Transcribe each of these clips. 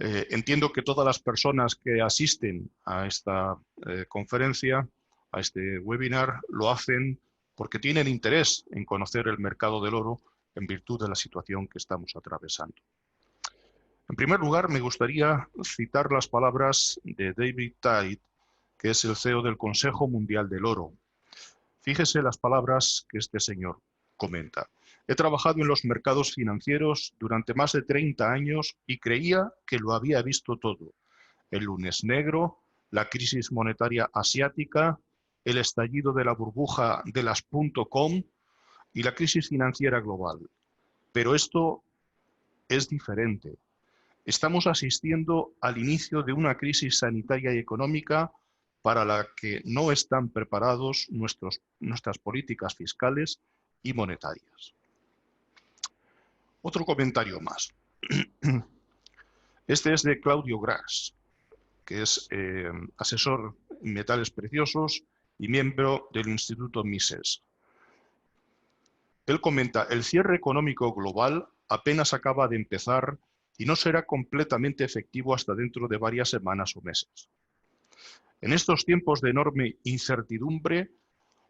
Entiendo que todas las personas que asisten a esta conferencia, a este webinar, lo hacen porque tienen interés en conocer el mercado del oro en virtud de la situación que estamos atravesando. En primer lugar, me gustaría citar las palabras de David Tait, que es el CEO del Consejo Mundial del Oro. Fíjese las palabras que este señor comenta. He trabajado en los mercados financieros durante más de 30 años y creía que lo había visto todo. El lunes negro, la crisis monetaria asiática, el estallido de la burbuja de las .com y la crisis financiera global. Pero esto es diferente. Estamos asistiendo al inicio de una crisis sanitaria y económica para la que no están preparados nuestras políticas fiscales y monetarias. Otro comentario más. Este es de Claudio Gras, que es asesor en metales preciosos y miembro del Instituto Mises. Él comenta, el cierre económico global apenas acaba de empezar y no será completamente efectivo hasta dentro de varias semanas o meses. En estos tiempos de enorme incertidumbre,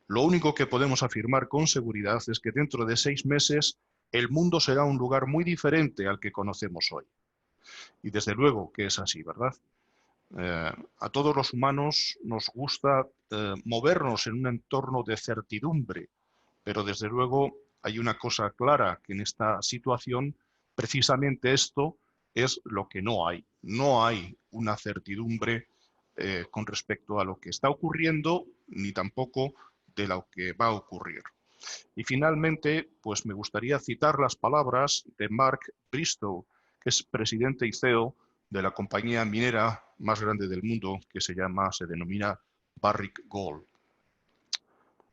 lo único que podemos afirmar con seguridad es que dentro de 6 meses el mundo será un lugar muy diferente al que conocemos hoy. Y desde luego que es así, ¿verdad? A todos los humanos nos gusta movernos en un entorno de certidumbre, pero desde luego hay una cosa clara, que en esta situación precisamente esto es lo que no hay. No hay una certidumbre con respecto a lo que está ocurriendo, ni tampoco de lo que va a ocurrir. Y finalmente, pues me gustaría citar las palabras de Mark Bristow, que es presidente y CEO de la compañía minera más grande del mundo, que se denomina Barrick Gold.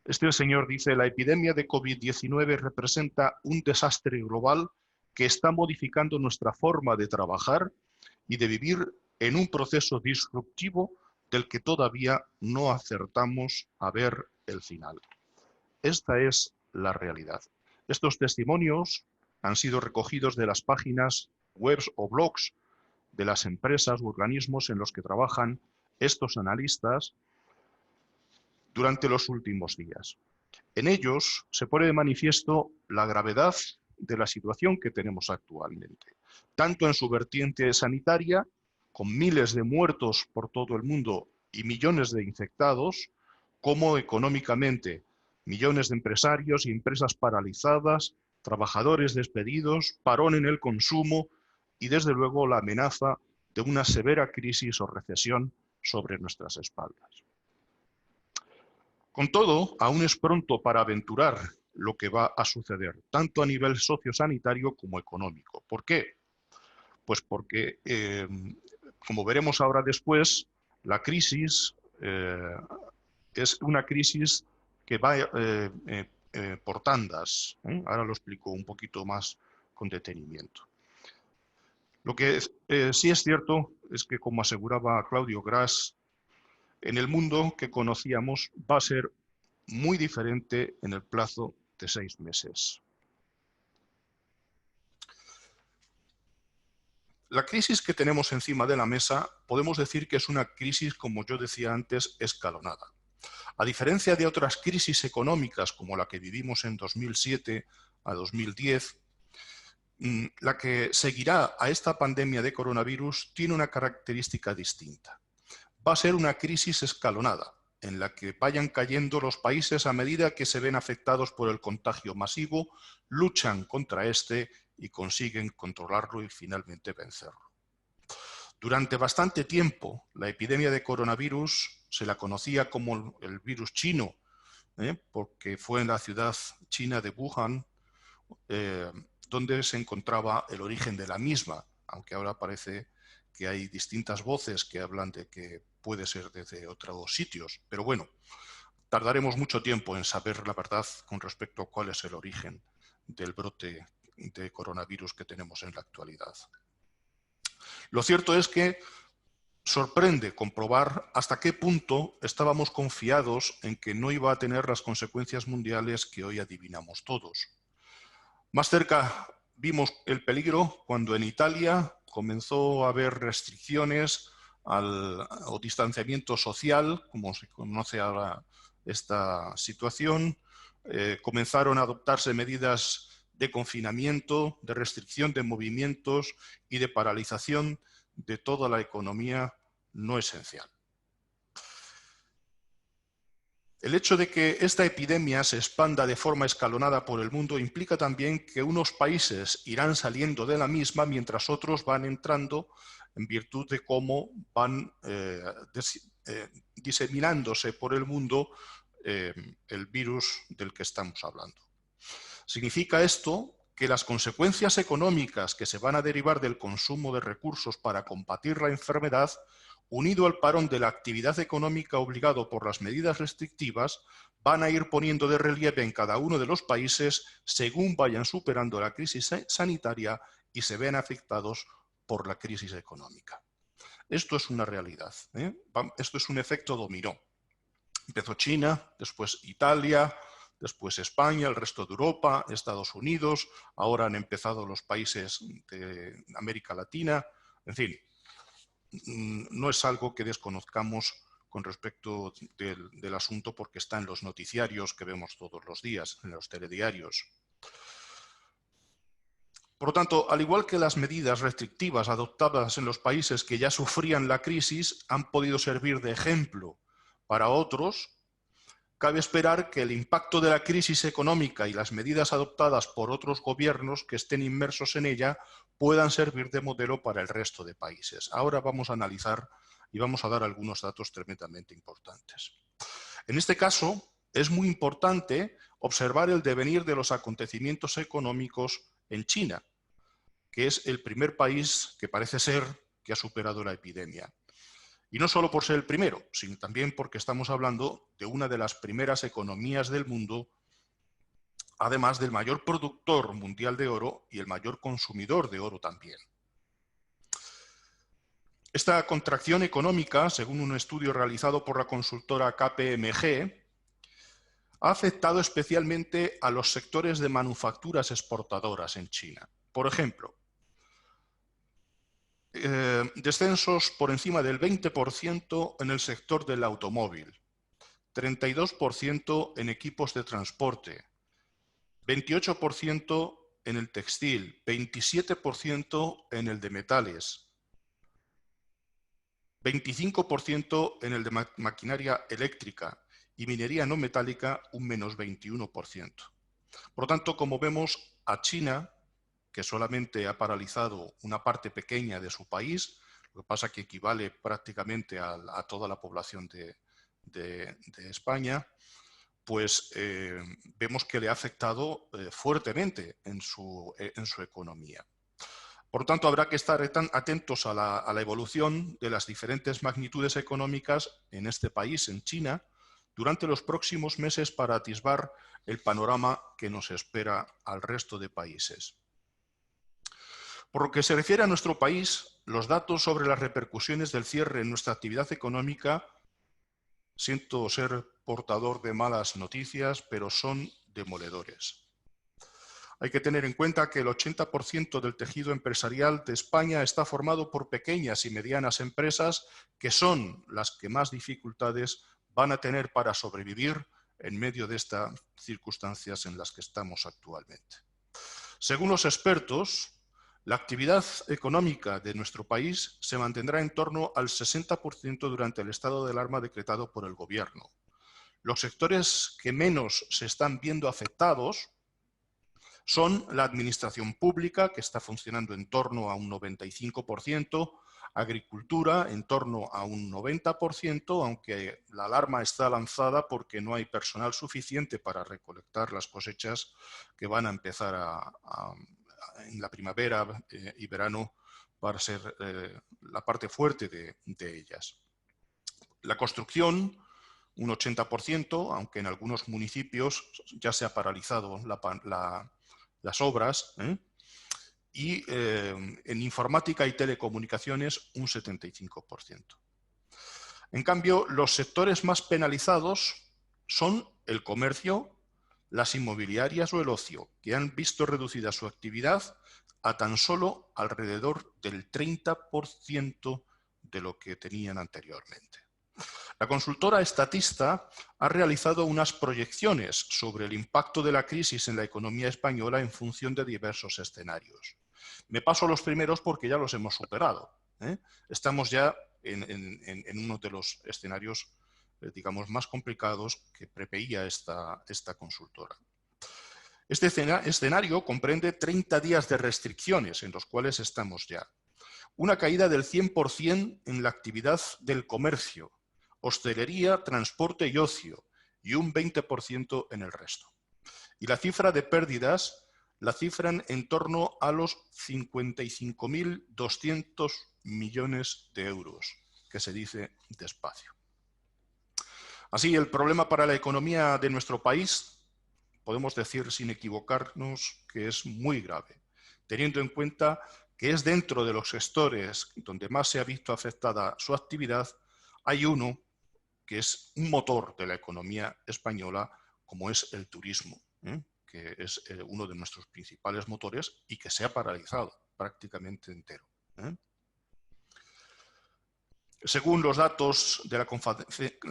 Este señor dice, la epidemia de COVID-19 representa un desastre global que está modificando nuestra forma de trabajar y de vivir en un proceso disruptivo del que todavía no acertamos a ver el final. Esta es la realidad. Estos testimonios han sido recogidos de las páginas web o blogs de las empresas u organismos en los que trabajan estos analistas durante los últimos días. En ellos se pone de manifiesto la gravedad de la situación que tenemos actualmente, tanto en su vertiente sanitaria, con miles de muertos por todo el mundo y millones de infectados, como económicamente, millones de empresarios y empresas paralizadas, trabajadores despedidos, parón en el consumo y, desde luego, la amenaza de una severa crisis o recesión sobre nuestras espaldas. Con todo, aún es pronto para aventurar lo que va a suceder, tanto a nivel sociosanitario como económico. ¿Por qué? Pues porque, como veremos ahora después, la crisis es una crisis que va por tandas. Ahora lo explico un poquito más con detenimiento. Lo que sí es cierto es que, como aseguraba Claudio Gras, en el mundo que conocíamos va a ser muy diferente en el plazo de 6 meses. La crisis que tenemos encima de la mesa podemos decir que es una crisis, como yo decía antes, escalonada. A diferencia de otras crisis económicas como la que vivimos en 2007 a 2010, la que seguirá a esta pandemia de coronavirus tiene una característica distinta. Va a ser una crisis escalonada, en la que vayan cayendo los países a medida que se ven afectados por el contagio masivo, luchan contra este y consiguen controlarlo y finalmente vencerlo. Durante bastante tiempo, la epidemia de coronavirus se la conocía como el virus chino, porque fue en la ciudad china de Wuhan donde se encontraba el origen de la misma, aunque ahora parece que hay distintas voces que hablan de que puede ser desde otros sitios. Pero bueno, tardaremos mucho tiempo en saber la verdad con respecto a cuál es el origen del brote de coronavirus que tenemos en la actualidad. Lo cierto es que sorprende comprobar hasta qué punto estábamos confiados en que no iba a tener las consecuencias mundiales que hoy adivinamos todos. Más cerca vimos el peligro cuando en Italia, comenzó a haber restricciones o distanciamiento social, como se conoce ahora esta situación. Comenzaron a adoptarse medidas de confinamiento, de restricción de movimientos y de paralización de toda la economía no esencial. El hecho de que esta epidemia se expanda de forma escalonada por el mundo implica también que unos países irán saliendo de la misma mientras otros van entrando en virtud de cómo van diseminándose por el mundo el virus del que estamos hablando. Significa esto que las consecuencias económicas que se van a derivar del consumo de recursos para combatir la enfermedad, unido al parón de la actividad económica obligado por las medidas restrictivas, van a ir poniendo de relieve en cada uno de los países según vayan superando la crisis sanitaria y se vean afectados por la crisis económica. Esto es una realidad, ¿eh? Esto es un efecto dominó. Empezó China, después Italia, después España, el resto de Europa, Estados Unidos, ahora han empezado los países de América Latina, en fin. No es algo que desconozcamos con respecto del asunto porque está en los noticiarios que vemos todos los días, en los telediarios. Por lo tanto, al igual que las medidas restrictivas adoptadas en los países que ya sufrían la crisis han podido servir de ejemplo para otros, cabe esperar que el impacto de la crisis económica y las medidas adoptadas por otros gobiernos que estén inmersos en ella puedan servir de modelo para el resto de países. Ahora vamos a analizar y vamos a dar algunos datos tremendamente importantes. En este caso, es muy importante observar el devenir de los acontecimientos económicos en China, que es el primer país que parece ser que ha superado la epidemia. Y no solo por ser el primero, sino también porque estamos hablando de una de las primeras economías del mundo, además del mayor productor mundial de oro y el mayor consumidor de oro también. Esta contracción económica, según un estudio realizado por la consultora KPMG, ha afectado especialmente a los sectores de manufacturas exportadoras en China. Por ejemplo, descensos por encima del 20% en el sector del automóvil, 32% en equipos de transporte, 28% en el textil, 27% en el de metales, 25% en el de maquinaria eléctrica y minería no metálica un menos 21%. Por lo tanto, como vemos, a China, que solamente ha paralizado una parte pequeña de su país, lo que pasa que equivale prácticamente a toda la población de España, pues vemos que le ha afectado fuertemente en su economía. Por lo tanto, habrá que estar atentos a la evolución de las diferentes magnitudes económicas en este país, en China, durante los próximos meses para atisbar el panorama que nos espera al resto de países. Por lo que se refiere a nuestro país, los datos sobre las repercusiones del cierre en nuestra actividad económica, siento ser portador de malas noticias, pero son demoledores. Hay que tener en cuenta que el 80% del tejido empresarial de España está formado por pequeñas y medianas empresas que son las que más dificultades van a tener para sobrevivir en medio de estas circunstancias en las que estamos actualmente. Según los expertos, la actividad económica de nuestro país se mantendrá en torno al 60% durante el estado de alarma decretado por el gobierno. Los sectores que menos se están viendo afectados son la administración pública, que está funcionando en torno a un 95%, agricultura en torno a un 90%, aunque la alarma está lanzada porque no hay personal suficiente para recolectar las cosechas que van a empezar en la primavera y verano para ser la parte fuerte de ellas. La construcción, un 80%, aunque en algunos municipios ya se ha paralizado las obras, y en informática y telecomunicaciones un 75%. En cambio, los sectores más penalizados son el comercio, las inmobiliarias o el ocio, que han visto reducida su actividad a tan solo alrededor del 30% de lo que tenían anteriormente. La consultora Statista ha realizado unas proyecciones sobre el impacto de la crisis en la economía española en función de diversos escenarios. Me paso los primeros porque ya los hemos superado, ¿eh? Estamos ya en uno de los escenarios, digamos, más complicados que preveía esta consultora. Este escenario comprende 30 días de restricciones, en los cuales estamos ya. Una caída del 100% en la actividad del comercio, hostelería, transporte y ocio, y un 20% en el resto. Y la cifra de pérdidas la cifran en torno a los 55.200 millones de euros, que se dice despacio. Así, el problema para la economía de nuestro país, podemos decir sin equivocarnos que es muy grave, teniendo en cuenta que es dentro de los sectores donde más se ha visto afectada su actividad, hay uno que es un motor de la economía española, como es el turismo, que es uno de nuestros principales motores y que se ha paralizado prácticamente entero. Según los datos de la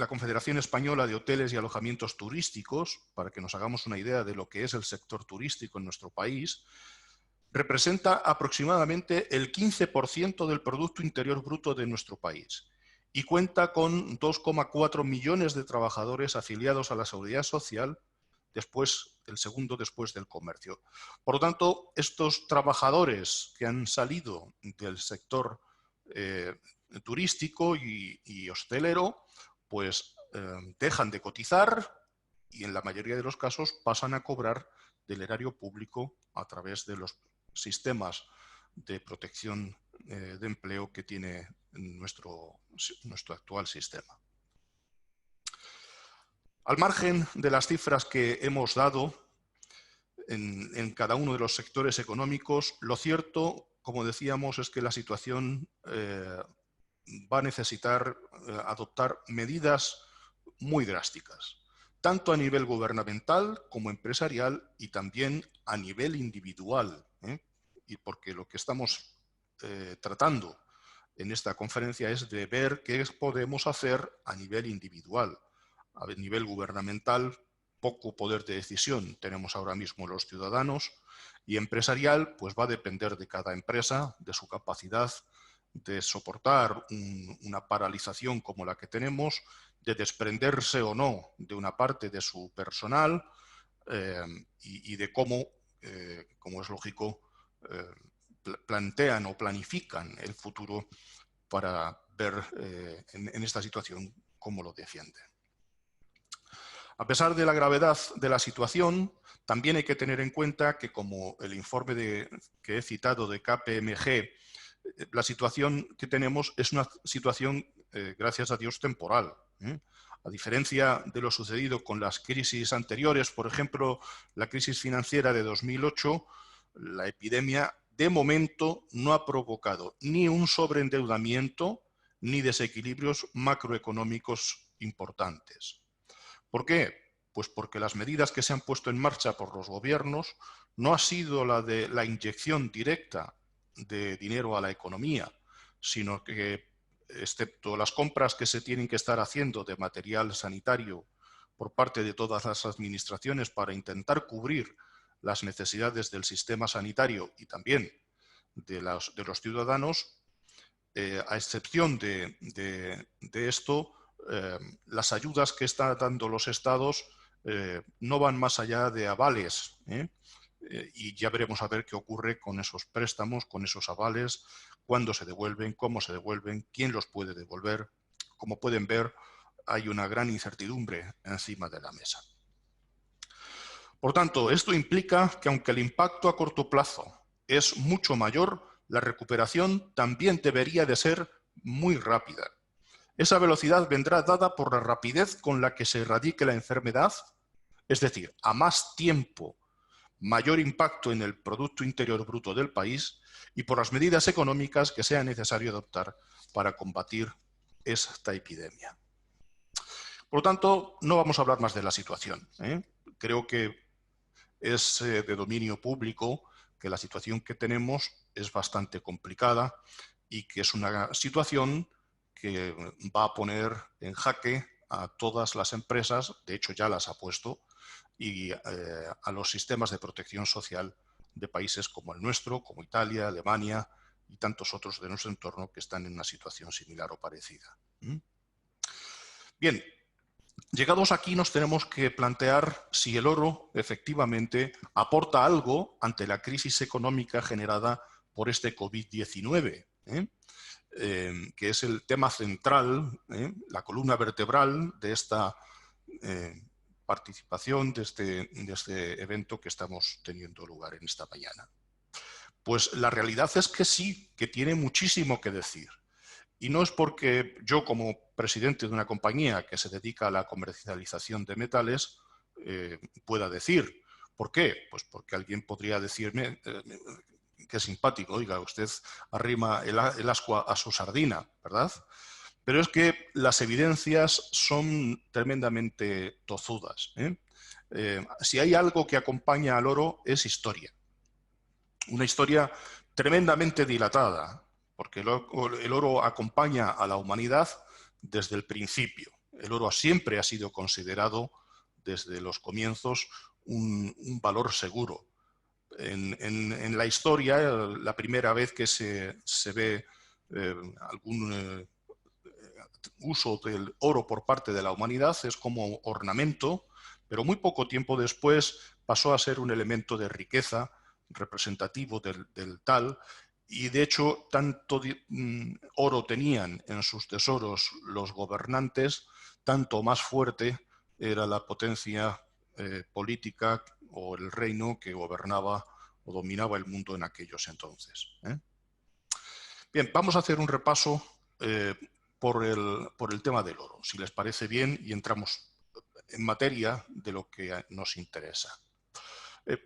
Confederación Española de Hoteles y Alojamientos Turísticos, para que nos hagamos una idea de lo que es el sector turístico en nuestro país, representa aproximadamente el 15% del Producto Interior Bruto de nuestro país y cuenta con 2,4 millones de trabajadores afiliados a la Seguridad Social, el segundo después del comercio. Por lo tanto, estos trabajadores que han salido del sector turístico y hostelero, pues dejan de cotizar y en la mayoría de los casos pasan a cobrar del erario público a través de los sistemas de protección de empleo que tiene nuestro actual sistema. Al margen de las cifras que hemos dado en cada uno de los sectores económicos, lo cierto, como decíamos, es que la situación va a necesitar adoptar medidas muy drásticas, tanto a nivel gubernamental como empresarial y también a nivel individual, y porque lo que estamos tratando en esta conferencia es de ver qué podemos hacer a nivel individual. A nivel gubernamental, poco poder de decisión tenemos ahora mismo los ciudadanos, y empresarial, pues va a depender de cada empresa, de su capacidad de soportar una paralización como la que tenemos, de desprenderse o no de una parte de su personal y de cómo, como es lógico, plantean o planifican el futuro para ver en esta situación cómo lo defienden. A pesar de la gravedad de la situación, también hay que tener en cuenta que, como el informe que he citado de KPMG, la situación que tenemos es una situación, gracias a Dios, temporal. A diferencia de lo sucedido con las crisis anteriores, por ejemplo, la crisis financiera de 2008, la epidemia de momento no ha provocado ni un sobreendeudamiento ni desequilibrios macroeconómicos importantes. ¿Por qué? Pues porque las medidas que se han puesto en marcha por los gobiernos no ha sido la de la inyección directa de dinero a la economía, sino que, excepto las compras que se tienen que estar haciendo de material sanitario por parte de todas las administraciones para intentar cubrir las necesidades del sistema sanitario y también de los ciudadanos, a excepción de esto, las ayudas que están dando los estados no van más allá de avales, y ya veremos a ver qué ocurre con esos préstamos, con esos avales, cuándo se devuelven, cómo se devuelven, quién los puede devolver. Como pueden ver, hay una gran incertidumbre encima de la mesa. Por tanto, esto implica que aunque el impacto a corto plazo es mucho mayor, la recuperación también debería de ser muy rápida. Esa velocidad vendrá dada por la rapidez con la que se erradique la enfermedad, es decir, a más tiempo, mayor impacto en el Producto Interior Bruto del país y por las medidas económicas que sea necesario adoptar para combatir esta epidemia. Por lo tanto, no vamos a hablar más de la situación. Creo que es de dominio público que la situación que tenemos es bastante complicada y que es una situación que va a poner en jaque a todas las empresas, de hecho ya las ha puesto, y a los sistemas de protección social de países como el nuestro, como Italia, Alemania y tantos otros de nuestro entorno que están en una situación similar o parecida. Bien, llegados aquí nos tenemos que plantear si el oro efectivamente aporta algo ante la crisis económica generada por este COVID-19, que es el tema central, la columna vertebral de esta participación de este evento que estamos teniendo lugar en esta mañana. Pues la realidad es que sí, que tiene muchísimo que decir. Y no es porque yo, como presidente de una compañía que se dedica a la comercialización de metales, pueda decir. ¿Por qué? Pues porque alguien podría decirme, qué simpático, oiga, usted arrima el ascua a su sardina, ¿verdad? Pero es que las evidencias son tremendamente tozudas. Si hay algo que acompaña al oro es historia. Una historia tremendamente dilatada, porque el oro acompaña a la humanidad desde el principio. El oro siempre ha sido considerado desde los comienzos un valor seguro. En la historia, la primera vez que se ve algún uso del oro por parte de la humanidad es como ornamento, pero muy poco tiempo después pasó a ser un elemento de riqueza representativo del tal, y de hecho tanto oro tenían en sus tesoros los gobernantes, tanto más fuerte era la potencia política o el reino que gobernaba o dominaba el mundo en aquellos entonces. Bien, vamos a hacer un repaso por el tema del oro, si les parece bien, y entramos en materia de lo que nos interesa.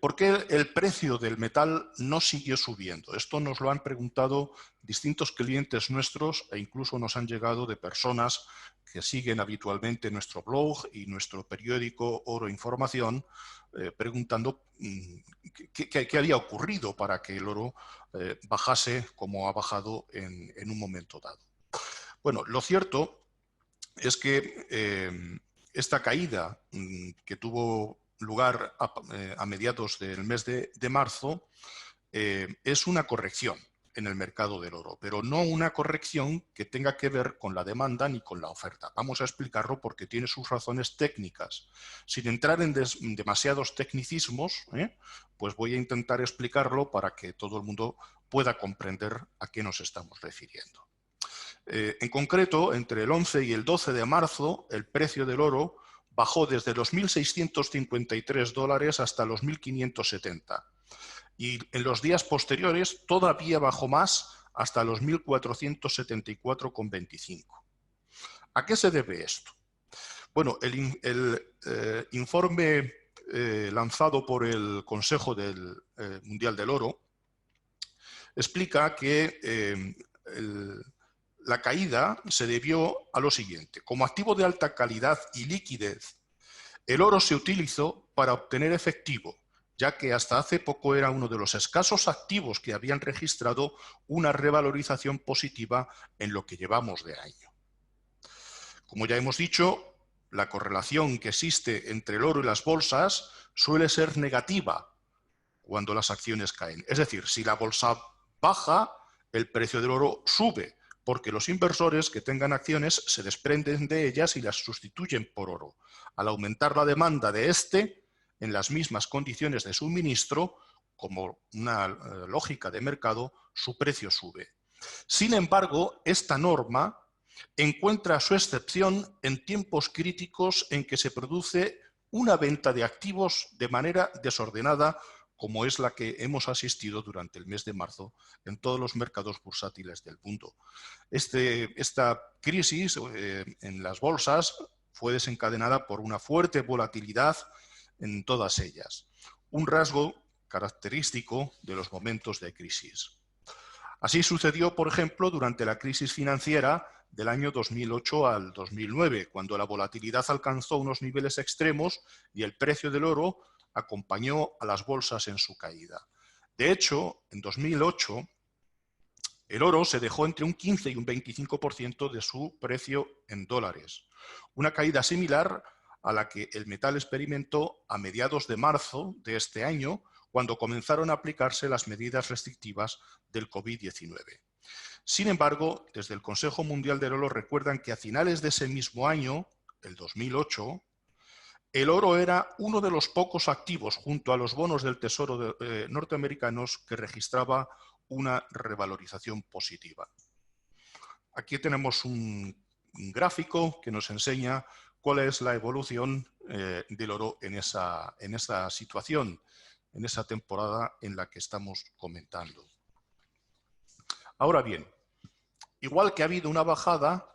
¿Por qué el precio del metal no sigue subiendo? Esto nos lo han preguntado distintos clientes nuestros e incluso nos han llegado de personas que siguen habitualmente nuestro blog y nuestro periódico Oro Información, preguntando qué había ocurrido para que el oro bajase como ha bajado en un momento dado. Bueno, lo cierto es que esta caída que tuvo lugar a mediados del mes de marzo es una corrección en el mercado del oro, pero no una corrección que tenga que ver con la demanda ni con la oferta. Vamos a explicarlo porque tiene sus razones técnicas. Sin entrar en demasiados tecnicismos, pues voy a intentar explicarlo para que todo el mundo pueda comprender a qué nos estamos refiriendo. En concreto, entre el 11 y el 12 de marzo, el precio del oro bajó desde los $1.653 hasta los 1.570. Y en los días posteriores todavía bajó más hasta los 1.474,25. ¿A qué se debe esto? Bueno, el informe lanzado por el Consejo Mundial del Oro explica que la caída se debió a lo siguiente. Como activo de alta calidad y liquidez, el oro se utilizó para obtener efectivo, ya que hasta hace poco era uno de los escasos activos que habían registrado una revalorización positiva en lo que llevamos de año. Como ya hemos dicho, la correlación que existe entre el oro y las bolsas suele ser negativa cuando las acciones caen. Es decir, si la bolsa baja, el precio del oro sube, porque los inversores que tengan acciones se desprenden de ellas y las sustituyen por oro. Al aumentar la demanda de este, en las mismas condiciones de suministro, como una lógica de mercado, su precio sube. Sin embargo, esta norma encuentra su excepción en tiempos críticos en que se produce una venta de activos de manera desordenada, como es la que hemos asistido durante el mes de marzo en todos los mercados bursátiles del mundo. Esta crisis en las bolsas fue desencadenada por una fuerte volatilidad en todas ellas, un rasgo característico de los momentos de crisis. Así sucedió, por ejemplo, durante la crisis financiera del año 2008 al 2009, cuando la volatilidad alcanzó unos niveles extremos y el precio del oro acompañó a las bolsas en su caída. De hecho, en 2008, el oro se dejó entre un 15 y un 25% de su precio en dólares, una caída similar a la que el metal experimentó a mediados de marzo de este año, cuando comenzaron a aplicarse las medidas restrictivas del COVID-19. Sin embargo, desde el Consejo Mundial del Oro recuerdan que a finales de ese mismo año, el 2008, el oro era uno de los pocos activos, junto a los bonos del Tesoro norteamericanos, que registraba una revalorización positiva. Aquí tenemos un gráfico que nos enseña cuál es la evolución del oro en esa situación, en esa temporada en la que estamos comentando. Ahora bien, igual que ha habido una bajada,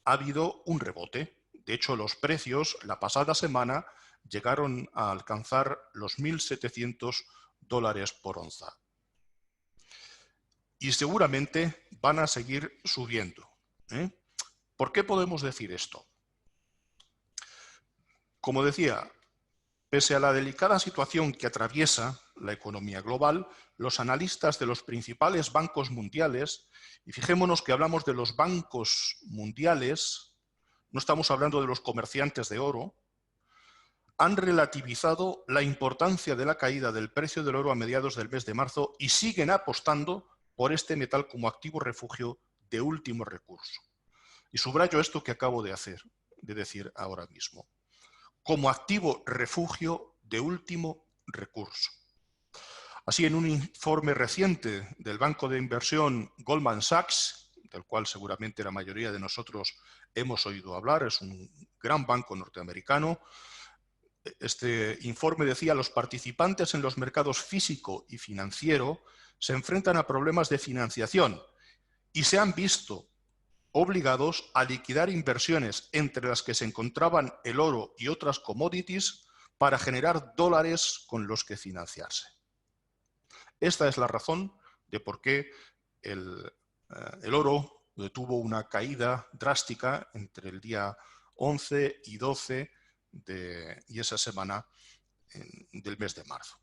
ha habido un rebote. De hecho, los precios la pasada semana llegaron a alcanzar los $1.700 por onza. Y seguramente van a seguir subiendo. ¿Por qué podemos decir esto? Como decía, pese a la delicada situación que atraviesa la economía global, los analistas de los principales bancos mundiales, y fijémonos que hablamos de los bancos mundiales, no estamos hablando de los comerciantes de oro, han relativizado la importancia de la caída del precio del oro a mediados del mes de marzo y siguen apostando por este metal como activo refugio de último recurso. Y subrayo esto que acabo de decir ahora mismo. Como activo refugio de último recurso. Así, en un informe reciente del banco de inversión Goldman Sachs, del cual seguramente la mayoría de nosotros hemos oído hablar, es un gran banco norteamericano, este informe decía: los participantes en los mercados físico y financiero se enfrentan a problemas de financiación y se han visto obligados a liquidar inversiones, entre las que se encontraban el oro y otras commodities, para generar dólares con los que financiarse. Esta es la razón de por qué el oro tuvo una caída drástica entre el día 11 y 12 y esa semana del mes de marzo.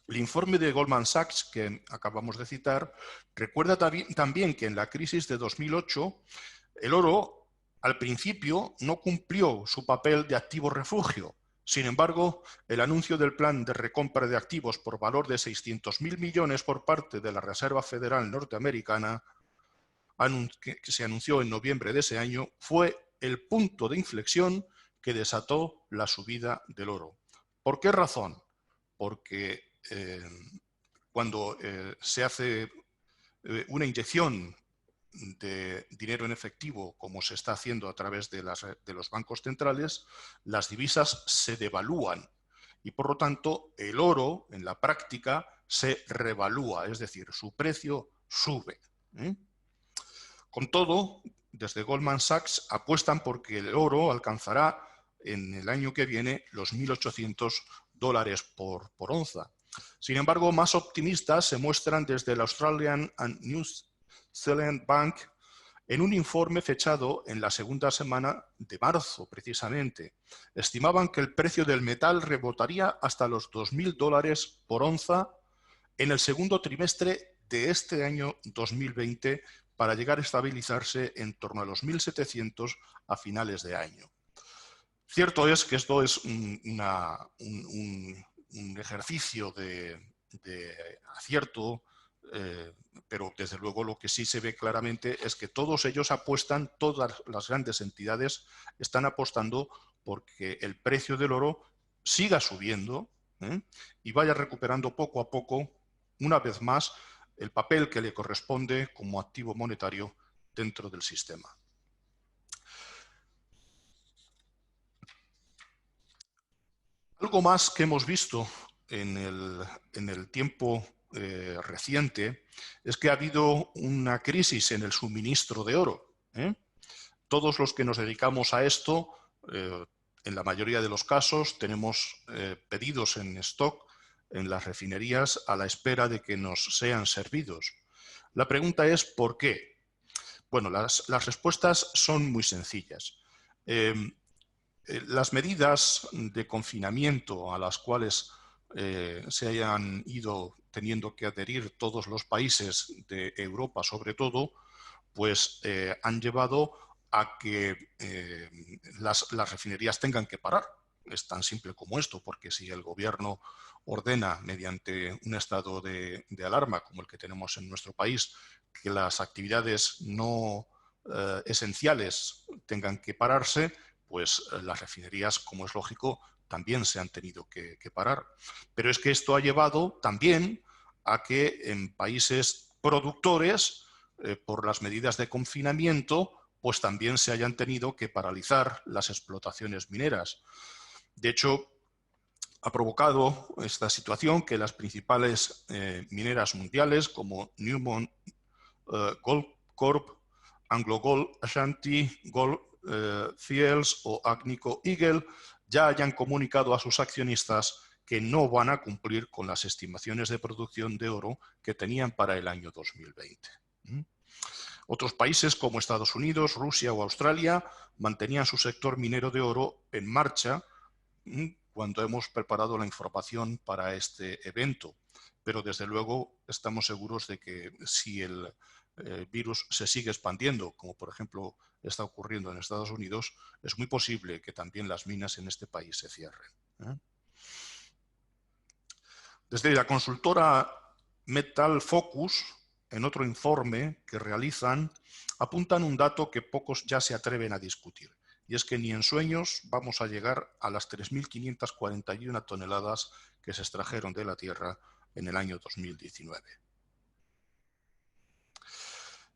El informe de Goldman Sachs, que acabamos de citar, recuerda también que en la crisis de 2008 el oro al principio no cumplió su papel de activo refugio. Sin embargo, el anuncio del plan de recompra de activos por valor de 600.000 millones por parte de la Reserva Federal norteamericana, que se anunció en noviembre de ese año, fue el punto de inflexión que desató la subida del oro. ¿Por qué razón? Porque cuando se hace una inyección de dinero en efectivo, como se está haciendo a través de los bancos centrales, las divisas se devalúan y, por lo tanto, el oro en la práctica se revalúa, es decir, su precio sube. Con todo, desde Goldman Sachs apuestan por que el oro alcanzará en el año que viene los $1.800 por onza. Sin embargo, más optimistas se muestran desde el Australian and New Zealand Bank en un informe fechado en la segunda semana de marzo, precisamente. Estimaban que el precio del metal rebotaría hasta los $2.000 por onza en el segundo trimestre de este año 2020, para llegar a estabilizarse en torno a los 1.700 a finales de año. Cierto es que esto es un ejercicio de acierto, pero desde luego lo que sí se ve claramente es que todos ellos apuestan, todas las grandes entidades están apostando porque el precio del oro siga subiendo y vaya recuperando poco a poco, una vez más, el papel que le corresponde como activo monetario dentro del sistema. Algo más que hemos visto en el tiempo reciente es que ha habido una crisis en el suministro de oro. Todos los que nos dedicamos a esto, en la mayoría de los casos, tenemos pedidos en stock en las refinerías a la espera de que nos sean servidos. La pregunta es ¿por qué? Bueno, las respuestas son muy sencillas. Las medidas de confinamiento a las cuales se hayan ido teniendo que adherir todos los países de Europa sobre todo, pues han llevado a que las refinerías tengan que parar. Es tan simple como esto, porque si el gobierno ordena mediante un estado de alarma como el que tenemos en nuestro país que las actividades no esenciales tengan que pararse, pues las refinerías, como es lógico, también se han tenido que parar. Pero es que esto ha llevado también a que en países productores, por las medidas de confinamiento, pues también se hayan tenido que paralizar las explotaciones mineras. De hecho, ha provocado esta situación que las principales mineras mundiales como Newmont Gold Corp, AngloGold Ashanti, Gold Fields o Agnico Eagle ya hayan comunicado a sus accionistas que no van a cumplir con las estimaciones de producción de oro que tenían para el año 2020. Otros países como Estados Unidos, Rusia o Australia mantenían su sector minero de oro en marcha cuando hemos preparado la información para este evento. Pero desde luego estamos seguros de que si el virus se sigue expandiendo, como por ejemplo está ocurriendo en Estados Unidos, es muy posible que también las minas en este país se cierren. Desde la consultora Metal Focus, en otro informe que realizan, apuntan un dato que pocos ya se atreven a discutir, y es que ni en sueños vamos a llegar a las 3.541 toneladas que se extrajeron de la Tierra en el año 2019.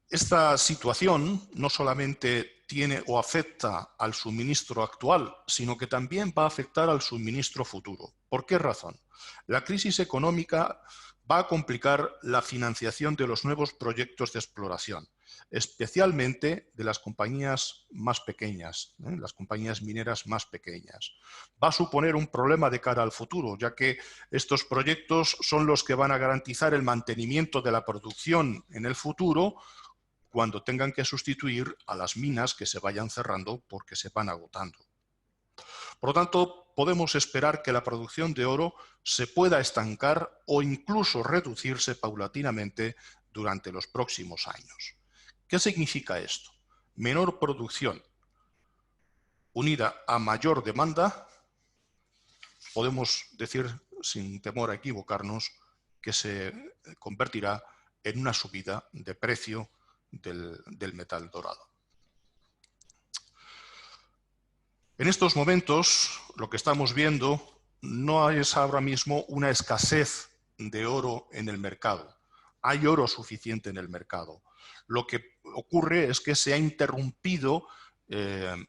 Esta situación no solamente tiene o afecta al suministro actual, sino que también va a afectar al suministro futuro. ¿Por qué razón? La crisis económica va a complicar la financiación de los nuevos proyectos de exploración, especialmente de las compañías más pequeñas, las compañías mineras más pequeñas. Va a suponer un problema de cara al futuro, ya que estos proyectos son los que van a garantizar el mantenimiento de la producción en el futuro, cuando tengan que sustituir a las minas que se vayan cerrando porque se van agotando. Por lo tanto, podemos esperar que la producción de oro se pueda estancar o incluso reducirse paulatinamente durante los próximos años. ¿Qué significa esto? Menor producción unida a mayor demanda, podemos decir, sin temor a equivocarnos, que se convertirá en una subida de precio del metal dorado. En estos momentos, lo que estamos viendo no es ahora mismo una escasez de oro en el mercado. Hay oro suficiente en el mercado. Lo que ocurre es que se han interrumpido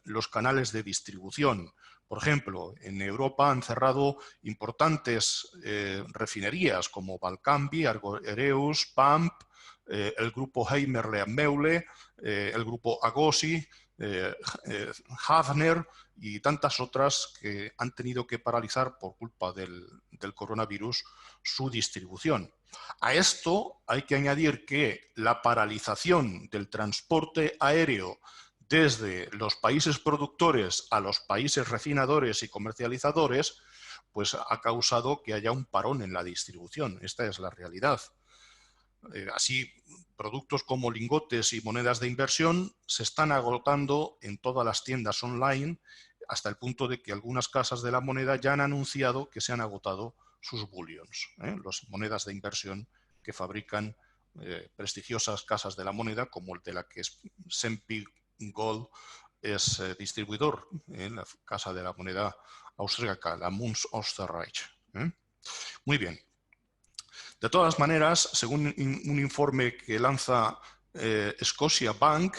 los canales de distribución. Por ejemplo, en Europa han cerrado importantes refinerías como Valcambi, Argoereus, PAMP, el grupo Heimerle-Meule, el grupo Agosi, Hafner y tantas otras que han tenido que paralizar por culpa del coronavirus su distribución. A esto hay que añadir que la paralización del transporte aéreo desde los países productores a los países refinadores y comercializadores, pues ha causado que haya un parón en la distribución. Esta es la realidad. Así, productos como lingotes y monedas de inversión se están agotando en todas las tiendas online, hasta el punto de que algunas casas de la moneda ya han anunciado que se han agotado sus bullions, las monedas de inversión que fabrican prestigiosas casas de la moneda, como el de la que es Sempi Gold es distribuidor, en la casa de la moneda austríaca, la Münz Österreich. Muy bien. De todas maneras, según un informe que lanza Scotia Bank,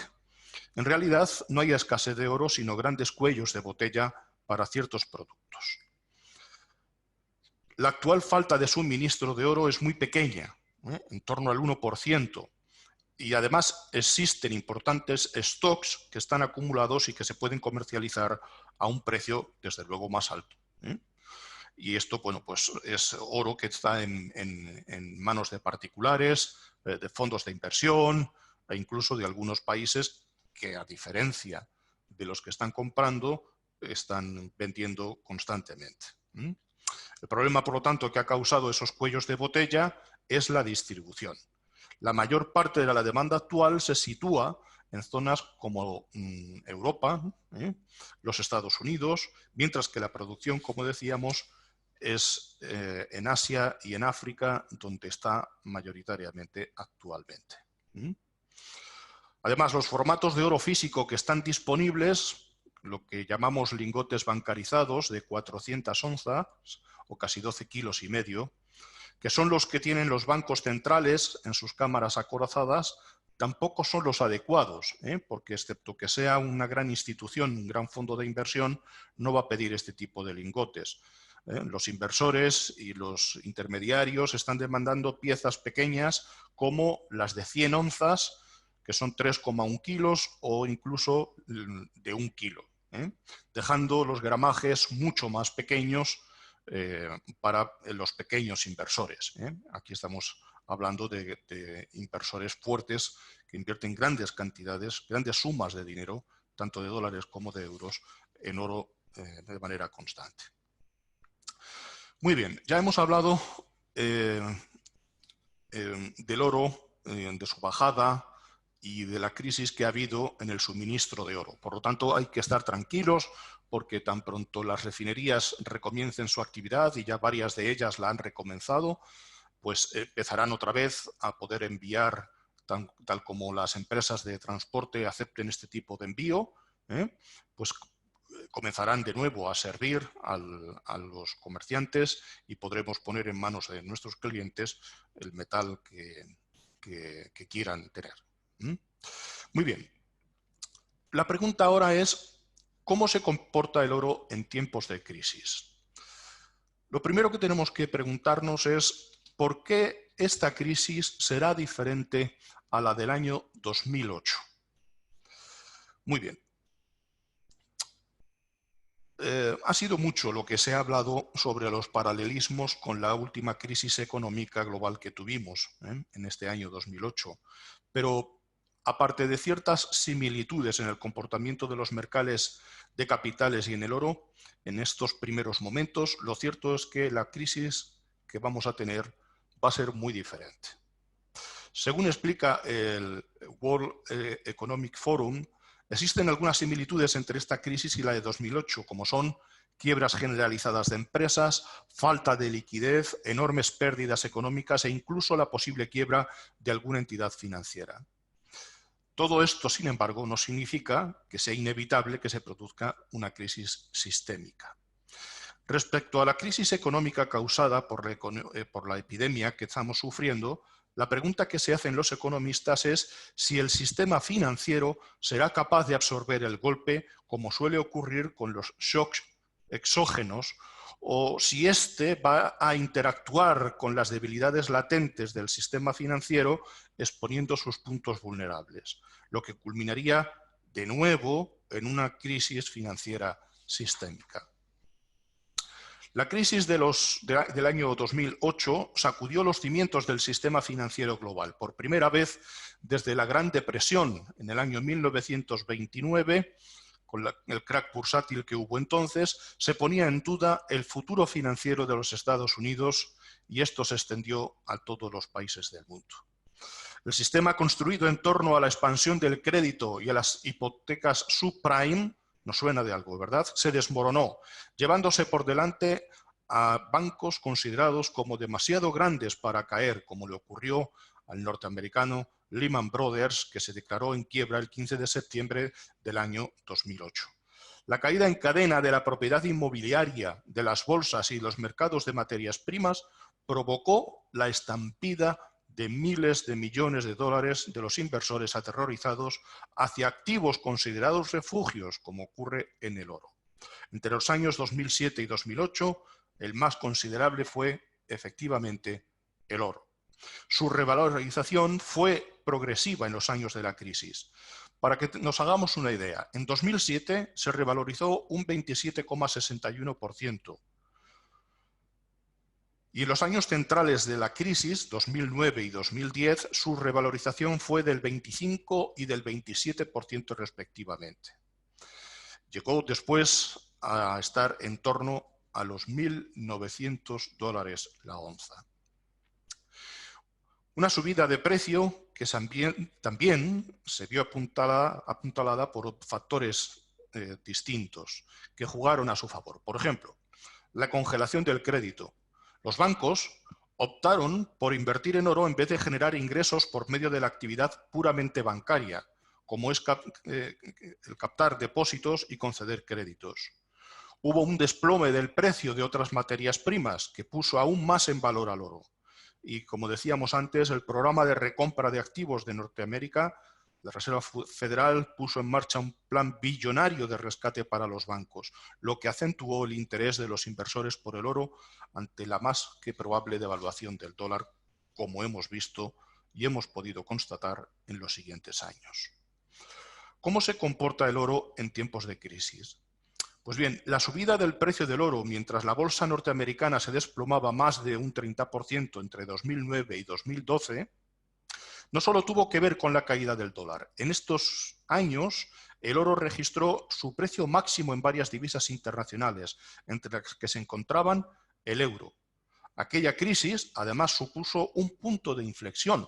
en realidad no hay escasez de oro, sino grandes cuellos de botella para ciertos productos. La actual falta de suministro de oro es muy pequeña, en torno al 1%, y además existen importantes stocks que están acumulados y que se pueden comercializar a un precio, desde luego, más alto. Y esto, bueno, pues es oro que está en manos de particulares, de fondos de inversión e incluso de algunos países que, a diferencia de los que están comprando, están vendiendo constantemente. El problema, por lo tanto, que ha causado esos cuellos de botella es la distribución. La mayor parte de la demanda actual se sitúa en zonas como Europa, los Estados Unidos, mientras que la producción, como decíamos, es en Asia y en África, donde está mayoritariamente actualmente. Además, los formatos de oro físico que están disponibles, lo que llamamos lingotes bancarizados de 400 onzas, o casi 12 kilos y medio, que son los que tienen los bancos centrales en sus cámaras acorazadas, tampoco son los adecuados, porque excepto que sea una gran institución, un gran fondo de inversión, no va a pedir este tipo de lingotes. Los inversores y los intermediarios están demandando piezas pequeñas como las de 100 onzas, que son 3,1 kilos o incluso de 1 kilo, dejando los gramajes mucho más pequeños para los pequeños inversores. Aquí estamos hablando de inversores fuertes que invierten grandes cantidades, grandes sumas de dinero, tanto de dólares como de euros, en oro de manera constante. Muy bien, ya hemos hablado del oro, de su bajada y de la crisis que ha habido en el suministro de oro. Por lo tanto, hay que estar tranquilos porque tan pronto las refinerías recomiencen su actividad, y ya varias de ellas la han recomenzado, pues empezarán otra vez a poder enviar, tal como las empresas de transporte acepten este tipo de envío, pues comenzarán de nuevo a servir a los comerciantes y podremos poner en manos de nuestros clientes el metal que quieran tener. Muy bien. La pregunta ahora es, ¿cómo se comporta el oro en tiempos de crisis? Lo primero que tenemos que preguntarnos es ¿por qué esta crisis será diferente a la del año 2008? Muy bien. Ha sido mucho lo que se ha hablado sobre los paralelismos con la última crisis económica global que tuvimos en este año 2008, pero aparte de ciertas similitudes en el comportamiento de los mercados de capitales y en el oro, en estos primeros momentos, lo cierto es que la crisis que vamos a tener va a ser muy diferente. Según explica el World Economic Forum, existen algunas similitudes entre esta crisis y la de 2008, como son quiebras generalizadas de empresas, falta de liquidez, enormes pérdidas económicas e incluso la posible quiebra de alguna entidad financiera. Todo esto, sin embargo, no significa que sea inevitable que se produzca una crisis sistémica. Respecto a la crisis económica causada por la epidemia que estamos sufriendo, la pregunta que se hacen los economistas es si el sistema financiero será capaz de absorber el golpe, como suele ocurrir con los shocks exógenos, o si éste va a interactuar con las debilidades latentes del sistema financiero exponiendo sus puntos vulnerables, lo que culminaría de nuevo en una crisis financiera sistémica. La crisis del año 2008 sacudió los cimientos del sistema financiero global. Por primera vez desde la Gran Depresión en el año 1929, con el crack bursátil que hubo entonces, se ponía en duda el futuro financiero de los Estados Unidos y esto se extendió a todos los países del mundo. El sistema construido en torno a la expansión del crédito y a las hipotecas subprime, nos suena de algo, ¿verdad?, se desmoronó, llevándose por delante a bancos considerados como demasiado grandes para caer, como le ocurrió al norteamericano Lehman Brothers, que se declaró en quiebra el 15 de septiembre del año 2008. La caída en cadena de la propiedad inmobiliaria, de las bolsas y los mercados de materias primas provocó la estampida de miles de millones de dólares de los inversores aterrorizados hacia activos considerados refugios, como ocurre en el oro. Entre los años 2007 y 2008, el más considerable fue, efectivamente, el oro. Su revalorización fue progresiva en los años de la crisis. Para que nos hagamos una idea, en 2007 se revalorizó un 27,61%. Y en los años centrales de la crisis, 2009 y 2010, su revalorización fue del 25 y del 27% respectivamente. Llegó después a estar en torno a los $1.900 la onza. Una subida de precio que también se vio apuntalada por factores distintos que jugaron a su favor. Por ejemplo, la congelación del crédito. Los bancos optaron por invertir en oro en vez de generar ingresos por medio de la actividad puramente bancaria, como es el captar depósitos y conceder créditos. Hubo un desplome del precio de otras materias primas que puso aún más en valor al oro. Y como decíamos antes, el programa de recompra de activos de Norteamérica, la Reserva Federal puso en marcha un plan billonario de rescate para los bancos, lo que acentuó el interés de los inversores por el oro ante la más que probable devaluación del dólar, como hemos visto y hemos podido constatar en los siguientes años. ¿Cómo se comporta el oro en tiempos de crisis? Pues bien, la subida del precio del oro mientras la bolsa norteamericana se desplomaba más de un 30% entre 2009 y 2012, no solo tuvo que ver con la caída del dólar. En estos años, el oro registró su precio máximo en varias divisas internacionales, entre las que se encontraban el euro. Aquella crisis, además, supuso un punto de inflexión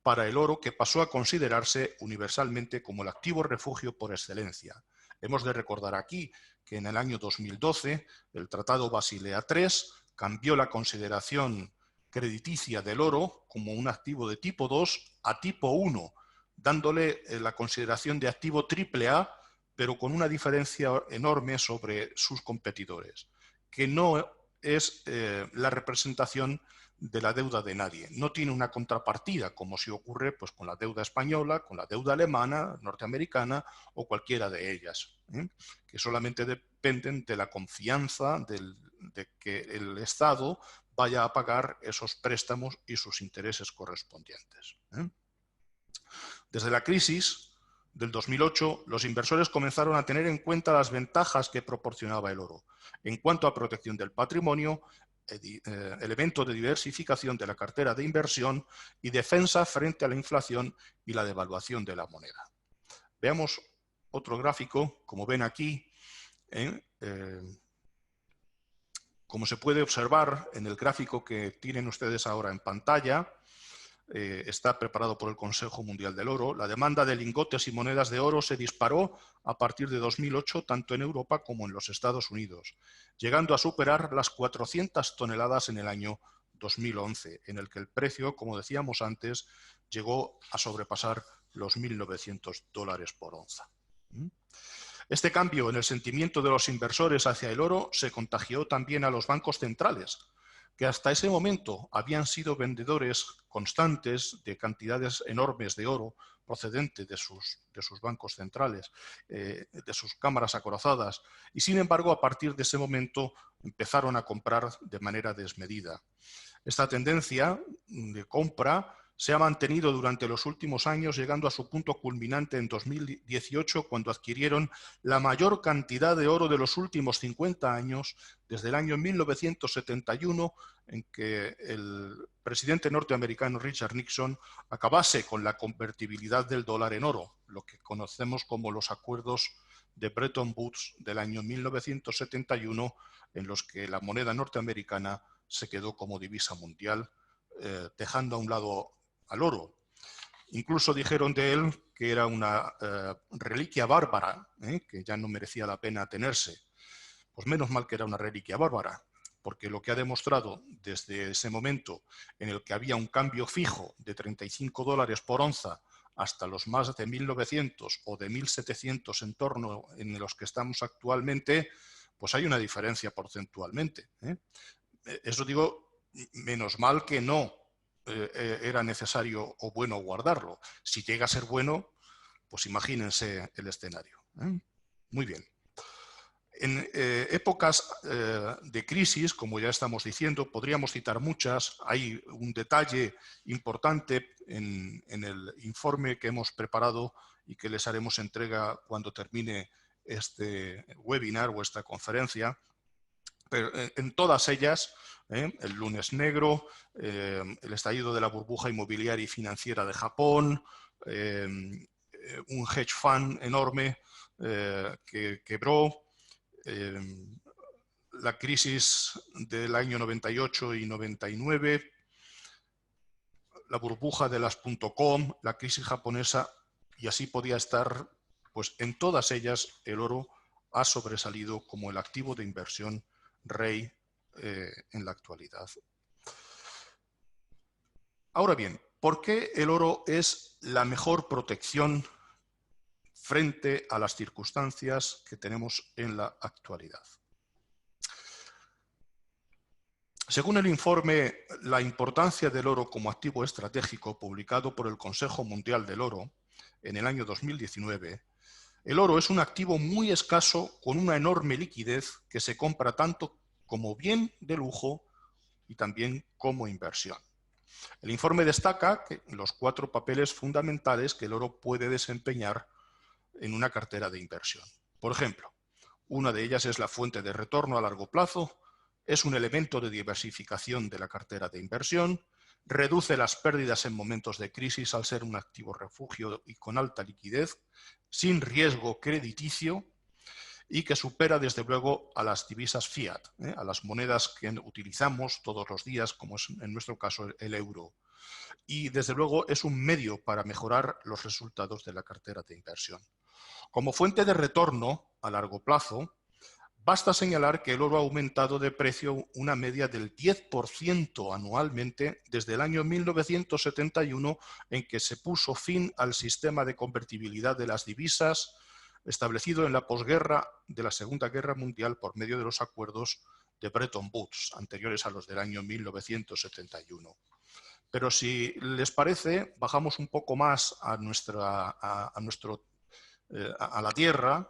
para el oro que pasó a considerarse universalmente como el activo refugio por excelencia. Hemos de recordar aquí que en el año 2012 el Tratado Basilea III cambió la consideración crediticia del oro como un activo de tipo 2 a tipo 1, dándole la consideración de activo AAA, pero con una diferencia enorme sobre sus competidores, que no es la representación de la deuda de nadie. No tiene una contrapartida, como si ocurre pues, con la deuda española, con la deuda alemana, norteamericana o cualquiera de ellas, que solamente dependen de la confianza de que el Estado vaya a pagar esos préstamos y sus intereses correspondientes. Desde la crisis del 2008, los inversores comenzaron a tener en cuenta las ventajas que proporcionaba el oro en cuanto a protección del patrimonio, elemento de diversificación de la cartera de inversión y defensa frente a la inflación y la devaluación de la moneda. Veamos otro gráfico, como ven aquí, como se puede observar en el gráfico que tienen ustedes ahora en pantalla, está preparado por el Consejo Mundial del Oro. La demanda de lingotes y monedas de oro se disparó a partir de 2008 tanto en Europa como en los Estados Unidos, llegando a superar las 400 toneladas en el año 2011, en el que el precio, como decíamos antes, llegó a sobrepasar los $1.900 por onza. Este cambio en el sentimiento de los inversores hacia el oro se contagió también a los bancos centrales, que hasta ese momento habían sido vendedores constantes de cantidades enormes de oro procedente de sus bancos centrales, de sus cámaras acorazadas, y sin embargo a partir de ese momento empezaron a comprar de manera desmedida. Esta tendencia de compra se ha mantenido durante los últimos años, llegando a su punto culminante en 2018, cuando adquirieron la mayor cantidad de oro de los últimos 50 años, desde el año 1971, en que el presidente norteamericano Richard Nixon acabase con la convertibilidad del dólar en oro, lo que conocemos como los acuerdos de Bretton Woods del año 1971, en los que la moneda norteamericana se quedó como divisa mundial, dejando a un lado al oro. Incluso dijeron de él que era una reliquia bárbara, que ya no merecía la pena tenerse. Pues menos mal que era una reliquia bárbara, porque lo que ha demostrado desde ese momento en el que había un cambio fijo de $35 por onza hasta los más de 1.900 o de 1.700 en torno en los que estamos actualmente, pues hay una diferencia porcentualmente. Eso digo, menos mal que no era necesario o bueno guardarlo. Si llega a ser bueno, pues imagínense el escenario. Muy bien. En épocas de crisis, como ya estamos diciendo, podríamos citar muchas. Hay un detalle importante en el informe que hemos preparado y que les haremos entrega cuando termine este webinar o esta conferencia. Pero en todas ellas, el lunes negro, el estallido de la burbuja inmobiliaria y financiera de Japón, un hedge fund enorme que quebró, la crisis del año 98 y 99, la burbuja de las .com, la crisis japonesa, y así podía estar, pues en todas ellas el oro ha sobresalido como el activo de inversión rey en la actualidad. Ahora bien, ¿por qué el oro es la mejor protección frente a las circunstancias que tenemos en la actualidad? Según el informe La importancia del oro como activo estratégico, publicado por el Consejo Mundial del Oro en el año 2019, el oro es un activo muy escaso con una enorme liquidez que se compra tanto como bien de lujo y también como inversión. El informe destaca los 4 papeles fundamentales que el oro puede desempeñar en una cartera de inversión. Por ejemplo, una de ellas es la fuente de retorno a largo plazo, es un elemento de diversificación de la cartera de inversión, reduce las pérdidas en momentos de crisis al ser un activo refugio y con alta liquidez, sin riesgo crediticio y que supera desde luego a las divisas fiat, a las monedas que utilizamos todos los días, como es en nuestro caso el euro. Y desde luego es un medio para mejorar los resultados de la cartera de inversión. Como fuente de retorno a largo plazo, basta señalar que el oro ha aumentado de precio una media del 10% anualmente desde el año 1971, en que se puso fin al sistema de convertibilidad de las divisas establecido en la posguerra de la Segunda Guerra Mundial por medio de los acuerdos de Bretton Woods, anteriores a los del año 1971. Pero si les parece, bajamos un poco más a la tierra,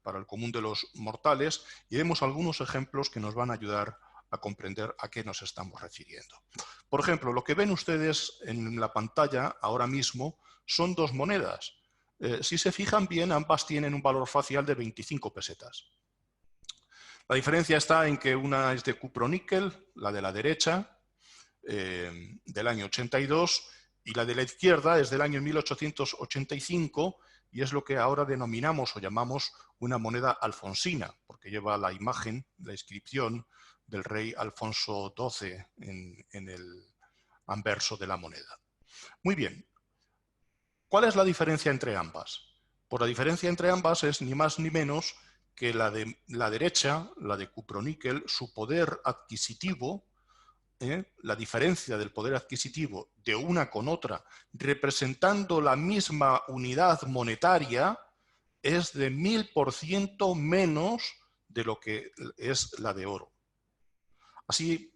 para el común de los mortales, y vemos algunos ejemplos que nos van a ayudar a comprender a qué nos estamos refiriendo. Por ejemplo, lo que ven ustedes en la pantalla ahora mismo son 2 monedas. Si se fijan bien, ambas tienen un valor facial de 25 pesetas. La diferencia está en que una es de cuproníquel, la de la derecha, del año 82, y la de la izquierda es del año 1885, y es lo que ahora denominamos o llamamos una moneda alfonsina, porque lleva la imagen, la inscripción del rey Alfonso XII en el anverso de la moneda. Muy bien. ¿Cuál es la diferencia entre ambas? Pues la diferencia entre ambas es ni más ni menos que la de la derecha, la de cuproníquel, su poder adquisitivo, la diferencia del poder adquisitivo de una con otra, representando la misma unidad monetaria, es de 1000% menos de lo que es la de oro. Así,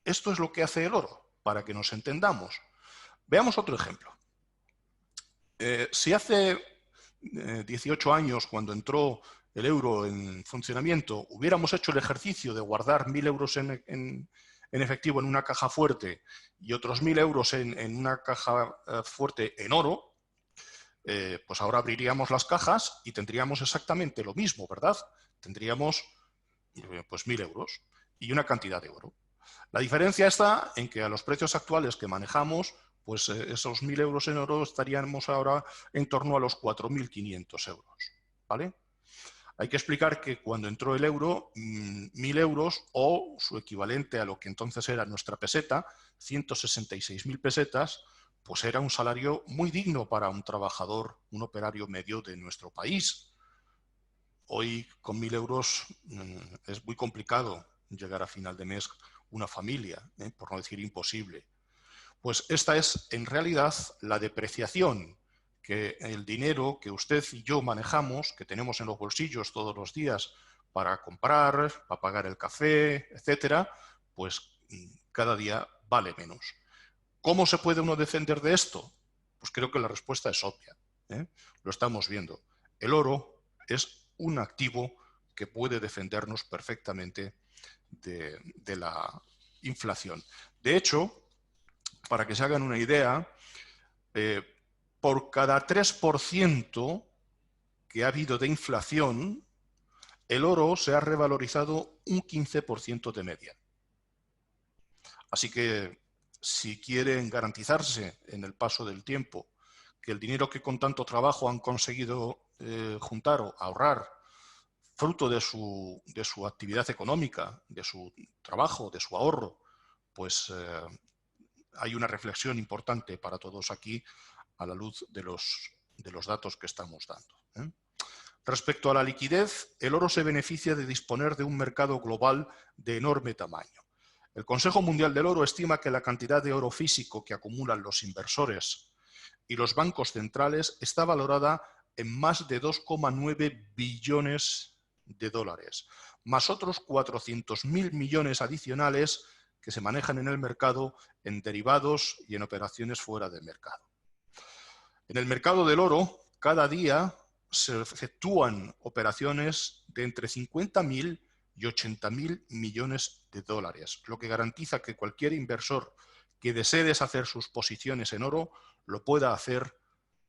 esto es lo que hace el oro, para que nos entendamos. Veamos otro ejemplo. Si hace 18 años, cuando entró el euro en funcionamiento, hubiéramos hecho el ejercicio de guardar 1000 euros en efectivo en una caja fuerte y otros 1000 euros en una caja fuerte en oro, pues ahora abriríamos las cajas y tendríamos exactamente lo mismo, ¿verdad? Tendríamos pues 1000 euros y una cantidad de oro. La diferencia está en que a los precios actuales que manejamos, pues esos 1000 euros en oro estaríamos ahora en torno a los 4500 euros, ¿vale? Hay que explicar que cuando entró el euro, 1000 euros o su equivalente a lo que entonces era nuestra peseta, 166.000 pesetas, pues era un salario muy digno para un trabajador, un operario medio de nuestro país. Hoy con 1000 euros es muy complicado llegar a final de mes una familia, por no decir imposible. Pues esta es en realidad la depreciación que el dinero que usted y yo manejamos, que tenemos en los bolsillos todos los días para comprar, para pagar el café, etcétera, pues cada día vale menos. ¿Cómo se puede uno defender de esto? Pues creo que la respuesta es obvia. Lo estamos viendo. El oro es un activo que puede defendernos perfectamente de la inflación. De hecho, para que se hagan una idea, por cada 3% que ha habido de inflación, el oro se ha revalorizado un 15% de media. Así que si quieren garantizarse en el paso del tiempo que el dinero que con tanto trabajo han conseguido juntar o ahorrar, fruto de su actividad económica, de su trabajo, de su ahorro, pues hay una reflexión importante para todos aquí a la luz de los datos que estamos dando. Respecto a la liquidez, el oro se beneficia de disponer de un mercado global de enorme tamaño. El Consejo Mundial del Oro estima que la cantidad de oro físico que acumulan los inversores y los bancos centrales está valorada en más de 2,9 billones de dólares, más otros 400.000 millones adicionales que se manejan en el mercado en derivados y en operaciones fuera de mercado. En el mercado del oro, cada día se efectúan operaciones de entre 50.000 y 80.000 millones de dólares, lo que garantiza que cualquier inversor que desee deshacer sus posiciones en oro lo pueda hacer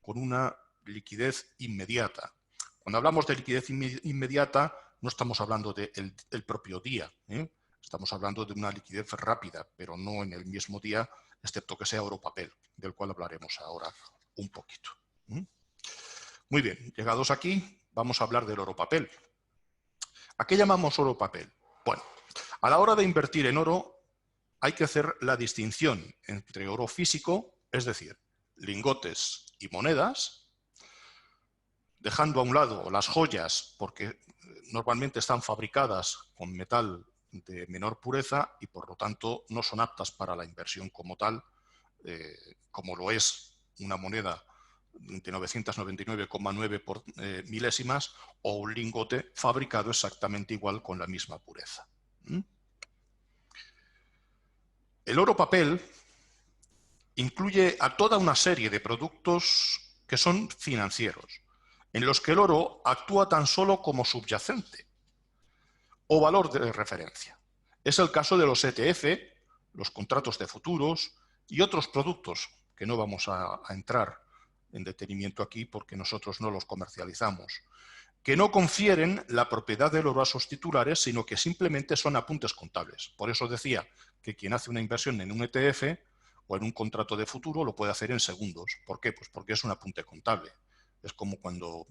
con una liquidez inmediata. Cuando hablamos de liquidez inmediata, no estamos hablando del propio día, estamos hablando de una liquidez rápida, pero no en el mismo día, excepto que sea oro papel, del cual hablaremos ahora un poquito. Muy bien, llegados aquí, vamos a hablar del oro papel. ¿A qué llamamos oro papel? Bueno, a la hora de invertir en oro hay que hacer la distinción entre oro físico, es decir, lingotes y monedas, dejando a un lado las joyas porque normalmente están fabricadas con metal de menor pureza y por lo tanto no son aptas para la inversión como tal, como lo es una moneda de 999,9 por milésimas o un lingote fabricado exactamente igual con la misma pureza. El oro papel incluye a toda una serie de productos que son financieros, en los que el oro actúa tan solo como subyacente o valor de referencia. Es el caso de los ETF, los contratos de futuros y otros productos que no vamos a entrar en detenimiento aquí porque nosotros no los comercializamos, que no confieren la propiedad del oro a sus titulares, sino que simplemente son apuntes contables. Por eso decía que quien hace una inversión en un ETF o en un contrato de futuro lo puede hacer en segundos. ¿Por qué? Pues porque es un apunte contable. Es como cuando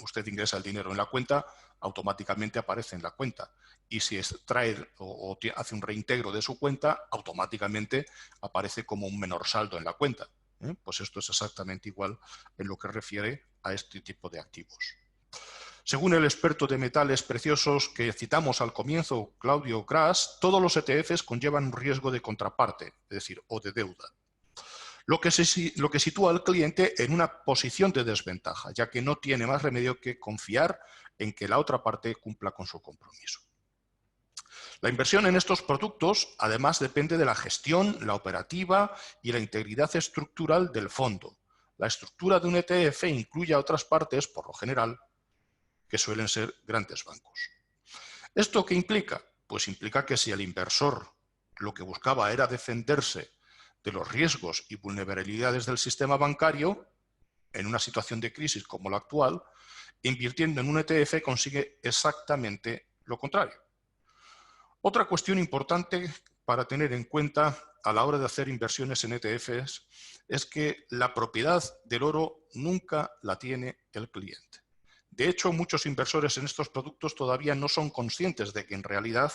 usted ingresa el dinero en la cuenta, automáticamente aparece en la cuenta. Y si extrae o hace un reintegro de su cuenta, automáticamente aparece como un menor saldo en la cuenta. Pues esto es exactamente igual en lo que refiere a este tipo de activos. Según el experto de metales preciosos que citamos al comienzo, Claudio Gras, todos los ETFs conllevan un riesgo de contraparte, es decir, o de deuda, lo que sitúa al cliente en una posición de desventaja, ya que no tiene más remedio que confiar en que la otra parte cumpla con su compromiso. La inversión en estos productos, además, depende de la gestión, la operativa y la integridad estructural del fondo. La estructura de un ETF incluye a otras partes, por lo general, que suelen ser grandes bancos. ¿Esto qué implica? Pues implica que si el inversor lo que buscaba era defenderse de los riesgos y vulnerabilidades del sistema bancario, en una situación de crisis como la actual, invirtiendo en un ETF consigue exactamente lo contrario. Otra cuestión importante para tener en cuenta a la hora de hacer inversiones en ETFs es que la propiedad del oro nunca la tiene el cliente. De hecho, muchos inversores en estos productos todavía no son conscientes de que en realidad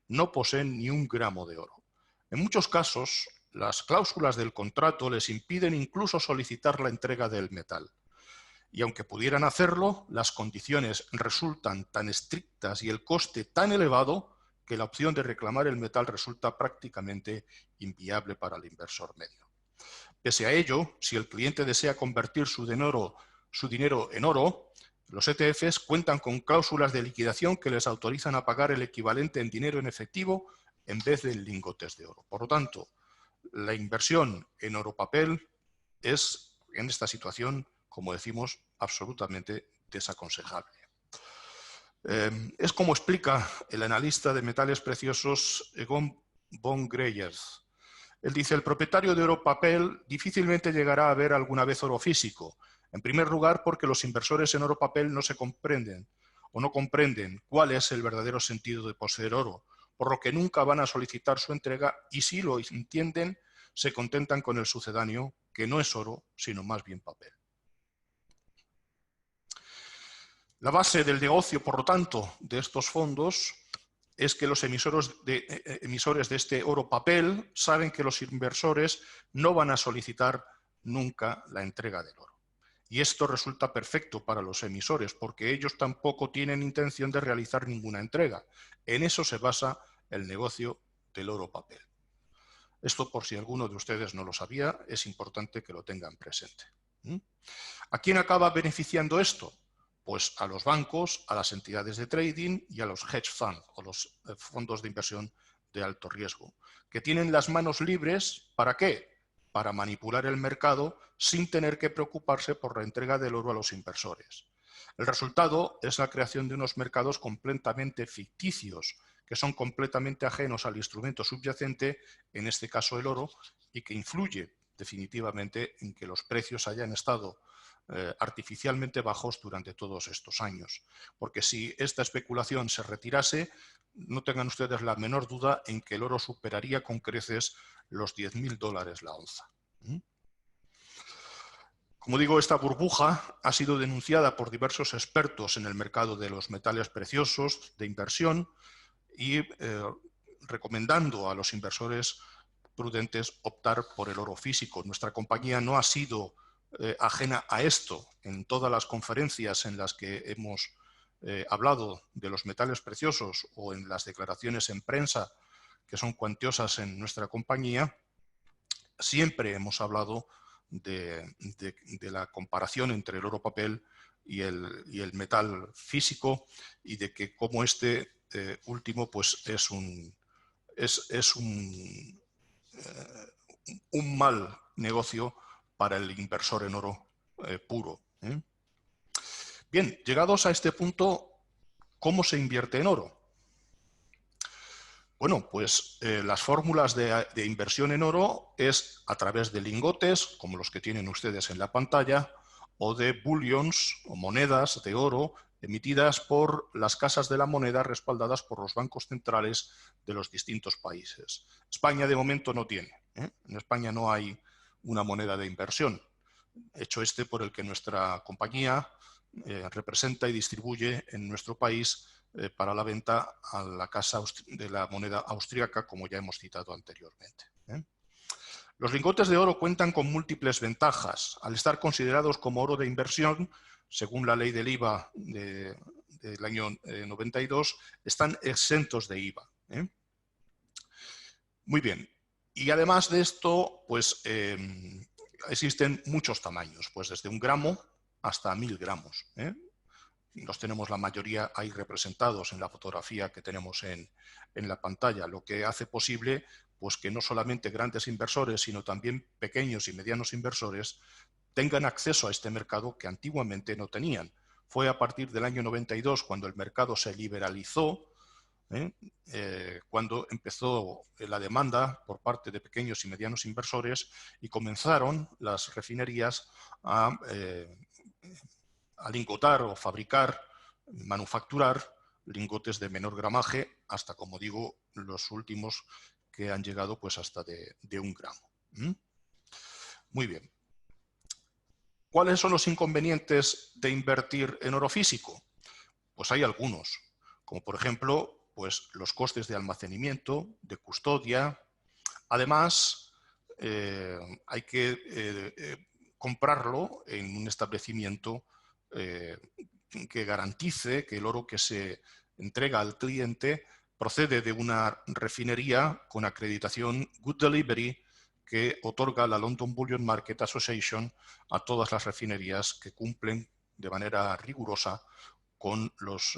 no poseen ni un gramo de oro. En muchos casos, las cláusulas del contrato les impiden incluso solicitar la entrega del metal. Y aunque pudieran hacerlo, las condiciones resultan tan estrictas y el coste tan elevado que la opción de reclamar el metal resulta prácticamente inviable para el inversor medio. Pese a ello, si el cliente desea convertir su dinero en oro, los ETFs cuentan con cláusulas de liquidación que les autorizan a pagar el equivalente en dinero en efectivo en vez de en lingotes de oro. Por lo tanto, la inversión en oro papel es, en esta situación, como decimos, absolutamente desaconsejable. Es como explica el analista de metales preciosos Egon von Greyerz. Él dice, el propietario de oro papel difícilmente llegará a ver alguna vez oro físico. En primer lugar, porque los inversores en oro papel no se comprenden o no comprenden cuál es el verdadero sentido de poseer oro, por lo que nunca van a solicitar su entrega y si lo entienden, se contentan con el sucedáneo, que no es oro, sino más bien papel. La base del negocio, por lo tanto, de estos fondos es que los emisores de este oro papel saben que los inversores no van a solicitar nunca la entrega del oro. Y esto resulta perfecto para los emisores porque ellos tampoco tienen intención de realizar ninguna entrega. En eso se basa el negocio del oro papel. Esto, por si alguno de ustedes no lo sabía, es importante que lo tengan presente. ¿A quién acaba beneficiando esto? Pues a los bancos, a las entidades de trading y a los hedge funds o los fondos de inversión de alto riesgo, que tienen las manos libres, ¿para qué? Para manipular el mercado sin tener que preocuparse por la entrega del oro a los inversores. El resultado es la creación de unos mercados completamente ficticios, que son completamente ajenos al instrumento subyacente, en este caso el oro, y que influye definitivamente en que los precios hayan estado artificialmente bajos durante todos estos años. Porque si esta especulación se retirase, no tengan ustedes la menor duda en que el oro superaría con creces los $10.000 la onza. Como digo, esta burbuja ha sido denunciada por diversos expertos en el mercado de los metales preciosos de inversión y recomendando a los inversores prudentes optar por el oro físico. Nuestra compañía no ha sido ajena a esto. En todas las conferencias en las que hemos hablado de los metales preciosos o en las declaraciones en prensa que son cuantiosas en nuestra compañía, siempre hemos hablado de la comparación entre el oro papel y el metal físico y de que como este último pues es un mal negocio para el inversor en oro puro. Bien, llegados a este punto, ¿cómo se invierte en oro? Bueno, pues las fórmulas de inversión en oro es a través de lingotes, como los que tienen ustedes en la pantalla, o de bullions o monedas de oro emitidas por las casas de la moneda respaldadas por los bancos centrales de los distintos países. España de momento no tiene. En España no hay una moneda de inversión, hecho este por el que nuestra compañía representa y distribuye en nuestro país para la venta a la Casa de la Moneda Austríaca, como ya hemos citado anteriormente. Los lingotes de oro cuentan con múltiples ventajas. Al estar considerados como oro de inversión, según la ley del IVA del año 92, están exentos de IVA. Muy bien. Y además de esto, pues existen muchos tamaños, pues desde 1 gramo hasta 1000 gramos. Los tenemos la mayoría ahí representados en la fotografía que tenemos en la pantalla, lo que hace posible pues, que no solamente grandes inversores, sino también pequeños y medianos inversores tengan acceso a este mercado que antiguamente no tenían. Fue a partir del año 92 cuando el mercado se liberalizó, cuando empezó la demanda por parte de pequeños y medianos inversores y comenzaron las refinerías a lingotar o fabricar, manufacturar lingotes de menor gramaje hasta, como digo, los últimos que han llegado pues hasta de 1 gramo. Muy bien. ¿Cuáles son los inconvenientes de invertir en oro físico? Pues hay algunos, como por ejemplo pues los costes de almacenamiento, de custodia. Además, hay que comprarlo en un establecimiento que garantice que el oro que se entrega al cliente procede de una refinería con acreditación Good Delivery que otorga la London Bullion Market Association a todas las refinerías que cumplen de manera rigurosa con los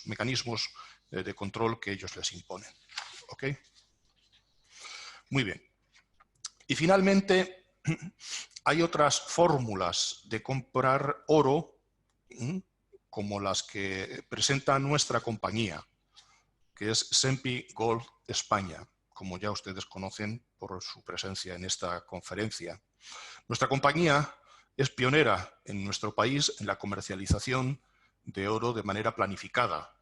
mecanismos de control que ellos les imponen. ¿Ok? Muy bien. Y finalmente, hay otras fórmulas de comprar oro, como las que presenta nuestra compañía, que es Sempi Gold España, como ya ustedes conocen por su presencia en esta conferencia. Nuestra compañía es pionera en nuestro país en la comercialización de oro de manera planificada.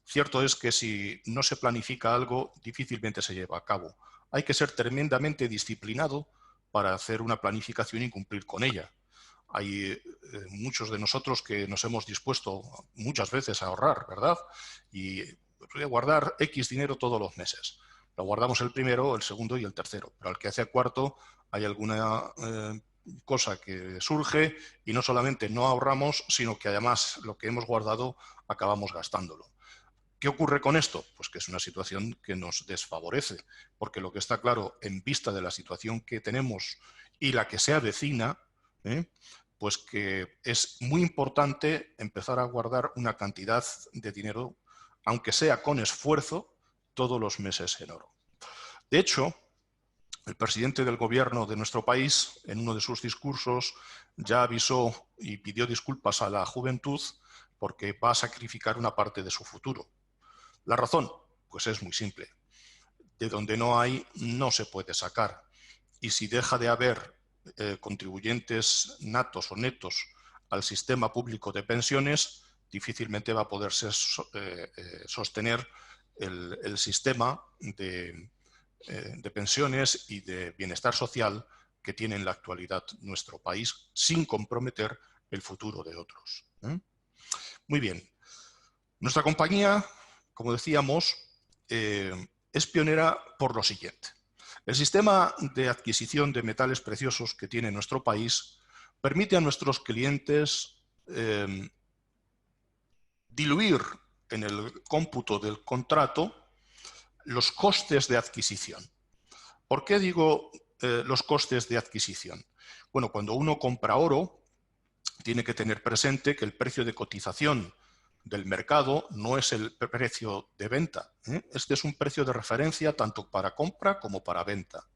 Cierto es que si no se planifica algo, difícilmente se lleva a cabo. Hay que ser tremendamente disciplinado para hacer una planificación y cumplir con ella. hay muchos de nosotros que nos hemos dispuesto muchas veces a ahorrar, ¿verdad? Y guardar X dinero todos los meses. Lo guardamos el primero, el segundo y el tercero. Pero al que hace cuarto hay alguna cosa que surge y no solamente no ahorramos, sino que además lo que hemos guardado acabamos gastándolo. ¿Qué ocurre con esto? Pues que es una situación que nos desfavorece, porque lo que está claro en vista de la situación que tenemos y la que se avecina, pues que es muy importante empezar a guardar una cantidad de dinero, aunque sea con esfuerzo, todos los meses en oro. De hecho, el presidente del gobierno de nuestro país, en uno de sus discursos, ya avisó y pidió disculpas a la juventud porque va a sacrificar una parte de su futuro. La razón, pues es muy simple. De donde no hay, no se puede sacar. Y si deja de haber contribuyentes natos o netos al sistema público de pensiones, difícilmente va a poderse sostener el sistema de pensiones y de bienestar social que tiene en la actualidad nuestro país, sin comprometer el futuro de otros. Muy bien. Nuestra compañía, como decíamos, es pionera por lo siguiente. El sistema de adquisición de metales preciosos que tiene nuestro país permite a nuestros clientes diluir en el cómputo del contrato los costes de adquisición. ¿Por qué digo los costes de adquisición? Bueno, cuando uno compra oro, tiene que tener presente que el precio de cotización del mercado no es el precio de venta. Este es un precio de referencia tanto para compra como para venta.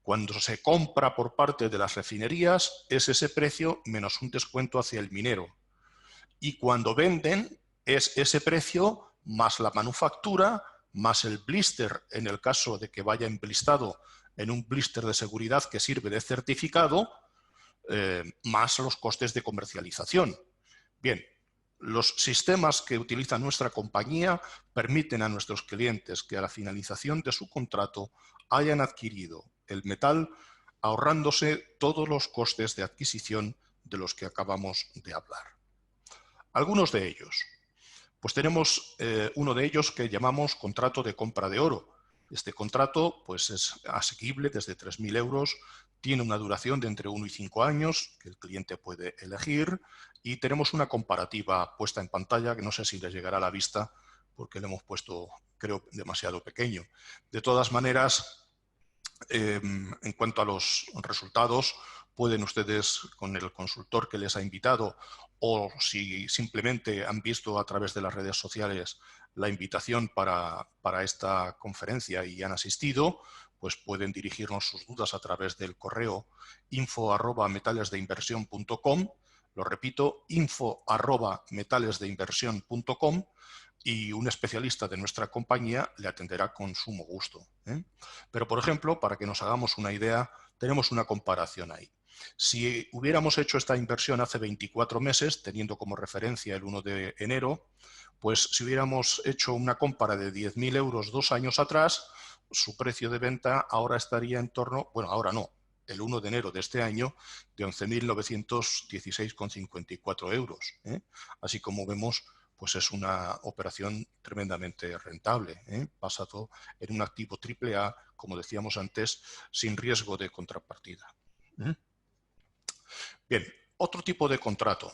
Cuando se compra por parte de las refinerías, es ese precio menos un descuento hacia el minero. Y cuando venden, es ese precio más la manufactura, más el blister, en el caso de que vaya emblistado en un blister de seguridad que sirve de certificado, más los costes de comercialización. Bien, los sistemas que utiliza nuestra compañía permiten a nuestros clientes que a la finalización de su contrato hayan adquirido el metal ahorrándose todos los costes de adquisición de los que acabamos de hablar. Algunos de ellos. Pues tenemos uno de ellos que llamamos contrato de compra de oro. Este contrato pues, es asequible desde 3.000 euros, tiene una duración de entre 1 y 5 años que el cliente puede elegir y tenemos una comparativa puesta en pantalla que no sé si les llegará a la vista porque le hemos puesto, creo, demasiado pequeño. De todas maneras, en cuanto a los resultados, pueden ustedes, con el consultor que les ha invitado, o si simplemente han visto a través de las redes sociales la invitación para esta conferencia y han asistido, pues pueden dirigirnos sus dudas a través del correo info@metalesdeinversión.com. Lo repito, info@metalesdeinversión.com y un especialista de nuestra compañía le atenderá con sumo gusto. Pero, por ejemplo, para que nos hagamos una idea, tenemos una comparación ahí. Si hubiéramos hecho esta inversión hace 24 meses, teniendo como referencia el 1 de enero, pues si hubiéramos hecho una compra de 10.000 euros 2 años atrás, su precio de venta ahora estaría en torno, bueno, ahora no, el 1 de enero de este año, de 11.916,54 euros. Así como vemos, pues es una operación tremendamente rentable, basado en un activo AAA, como decíamos antes, sin riesgo de contrapartida. Bien, otro tipo de contrato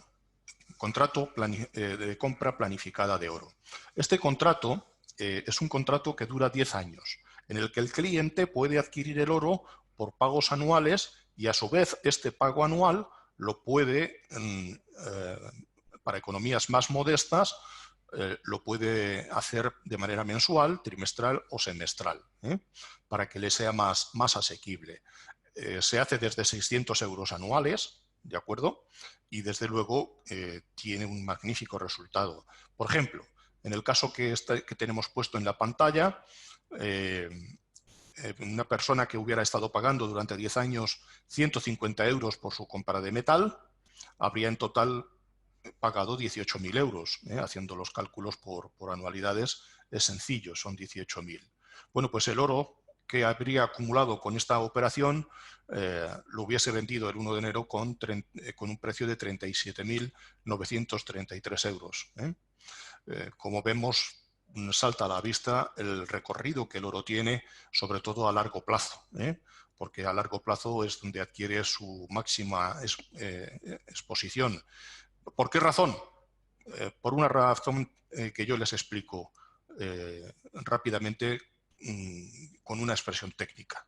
de compra planificada de oro. Este contrato es un contrato que dura 10 años, en el que el cliente puede adquirir el oro por pagos anuales y a su vez este pago anual lo puede, para economías más modestas, lo puede hacer de manera mensual, trimestral o semestral, para que le sea más asequible. Se hace desde 600 euros anuales, ¿de acuerdo? Y desde luego tiene un magnífico resultado. Por ejemplo, en el caso que tenemos puesto en la pantalla, una persona que hubiera estado pagando durante 10 años 150 euros por su compra de metal, habría en total pagado 18.000 euros. Haciendo los cálculos por anualidades es sencillo, son 18.000. Bueno, pues el oro que habría acumulado con esta operación lo hubiese vendido el 1 de enero con un precio de 37.933 euros. Como vemos, salta a la vista el recorrido que el oro tiene, sobre todo a largo plazo, porque a largo plazo es donde adquiere su máxima exposición. ¿Por qué razón? Por una razón que yo les explico rápidamente con una expresión técnica.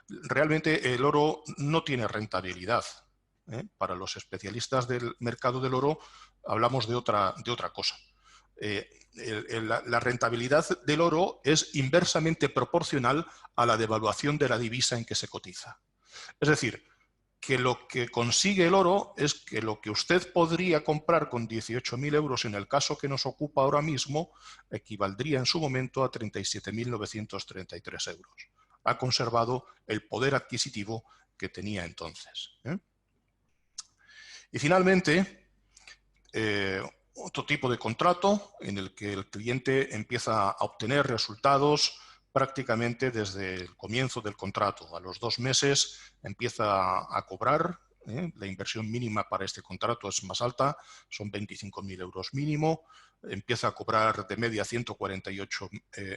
Realmente el oro no tiene rentabilidad. Para los especialistas del mercado del oro hablamos de otra cosa. La rentabilidad del oro es inversamente proporcional a la devaluación de la divisa en que se cotiza. Es decir, que lo que consigue el oro es que lo que usted podría comprar con 18.000 euros en el caso que nos ocupa ahora mismo, equivaldría en su momento a 37.933 euros. Ha conservado el poder adquisitivo que tenía entonces. Y finalmente, otro tipo de contrato en el que el cliente empieza a obtener resultados prácticamente desde el comienzo del contrato. A los 2 meses empieza a cobrar. La inversión mínima para este contrato es más alta, son 25.000 euros mínimo. Empieza a cobrar de media 148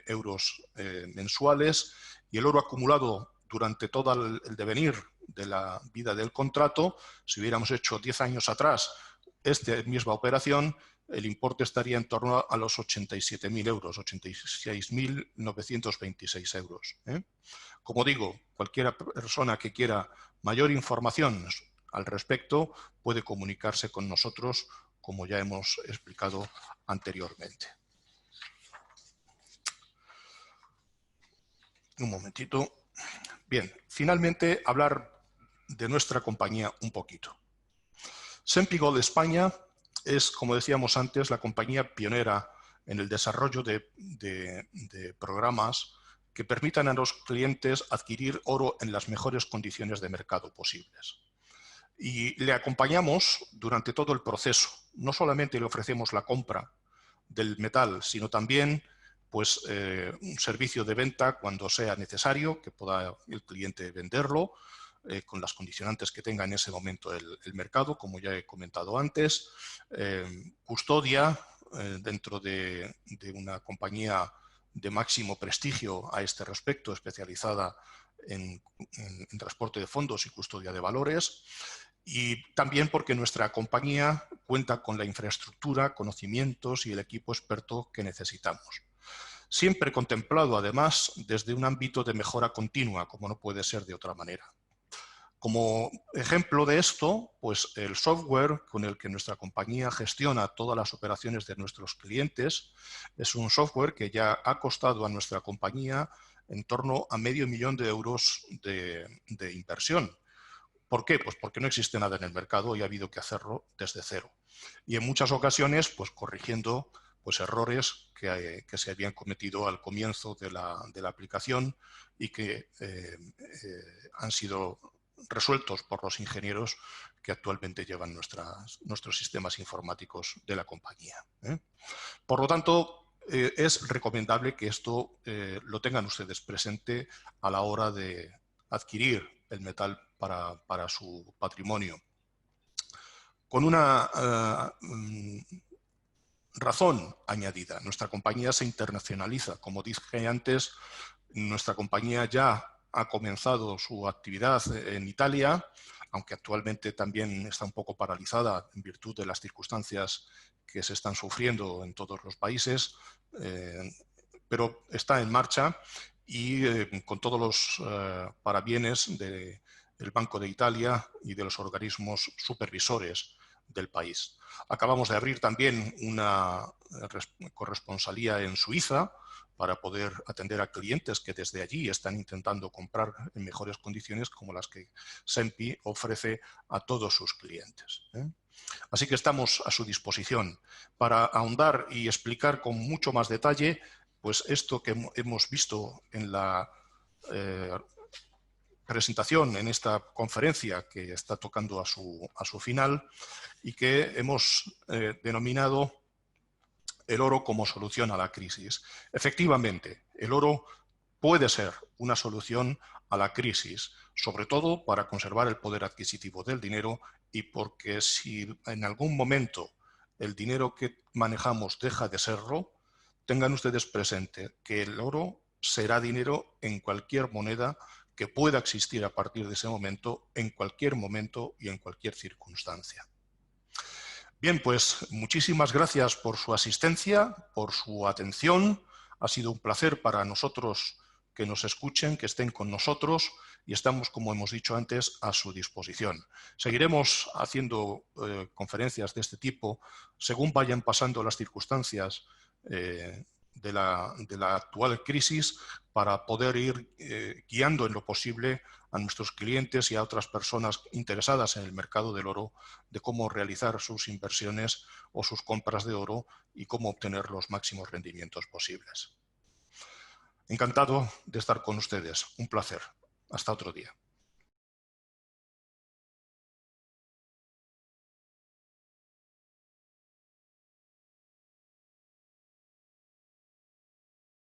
euros mensuales, y el oro acumulado durante todo el devenir de la vida del contrato, si hubiéramos hecho 10 años atrás esta misma operación, el importe estaría en torno a los 87.000 euros, 86.926 euros. Como digo, cualquier persona que quiera mayor información al respecto puede comunicarse con nosotros, como ya hemos explicado anteriormente. Un momentito. Bien, finalmente hablar de nuestra compañía un poquito. Sempi Gold España es, como decíamos antes, la compañía pionera en el desarrollo de programas que permitan a los clientes adquirir oro en las mejores condiciones de mercado posibles. Y le acompañamos durante todo el proceso. No solamente le ofrecemos la compra del metal, sino también pues, un servicio de venta cuando sea necesario, que pueda el cliente venderlo, con las condicionantes que tenga en ese momento el mercado, como ya he comentado antes, custodia dentro de una compañía de máximo prestigio a este respecto, especializada en transporte de fondos y custodia de valores, y también porque nuestra compañía cuenta con la infraestructura, conocimientos y el equipo experto que necesitamos. Siempre contemplado, además, desde un ámbito de mejora continua, como no puede ser de otra manera. Como ejemplo de esto, pues el software con el que nuestra compañía gestiona todas las operaciones de nuestros clientes es un software que ya ha costado a nuestra compañía en torno a $500.000 de euros de inversión. ¿Por qué? Pues porque no existe nada en el mercado y ha habido que hacerlo desde cero. Y en muchas ocasiones, pues corrigiendo pues, errores que se habían cometido al comienzo de la aplicación y que han sido resueltos por los ingenieros que actualmente llevan nuestros sistemas informáticos de la compañía. Por lo tanto, es recomendable que esto lo tengan ustedes presente a la hora de adquirir el metal para su patrimonio. Con una razón añadida, nuestra compañía se internacionaliza. Como dije antes, nuestra compañía ya ha comenzado su actividad en Italia, aunque actualmente también está un poco paralizada en virtud de las circunstancias que se están sufriendo en todos los países, pero está en marcha y con todos los parabienes del Banco de Italia y de los organismos supervisores del país. Acabamos de abrir también una corresponsalía en Suiza para poder atender a clientes que desde allí están intentando comprar en mejores condiciones como las que Sempi ofrece a todos sus clientes. Así que estamos a su disposición para ahondar y explicar con mucho más detalle pues esto que hemos visto en la presentación, en esta conferencia que está tocando a su final y que hemos denominado el oro como solución a la crisis. Efectivamente, el oro puede ser una solución a la crisis, sobre todo para conservar el poder adquisitivo del dinero y porque si en algún momento el dinero que manejamos deja de serlo, tengan ustedes presente que el oro será dinero en cualquier moneda que pueda existir a partir de ese momento, en cualquier momento y en cualquier circunstancia. Bien, pues muchísimas gracias por su asistencia, por su atención. Ha sido un placer para nosotros que nos escuchen, que estén con nosotros y estamos, como hemos dicho antes, a su disposición. Seguiremos haciendo conferencias de este tipo según vayan pasando las circunstancias de la actual crisis para poder ir guiando en lo posible a nuestros clientes y a otras personas interesadas en el mercado del oro de cómo realizar sus inversiones o sus compras de oro y cómo obtener los máximos rendimientos posibles. Encantado de estar con ustedes. Un placer. Hasta otro día.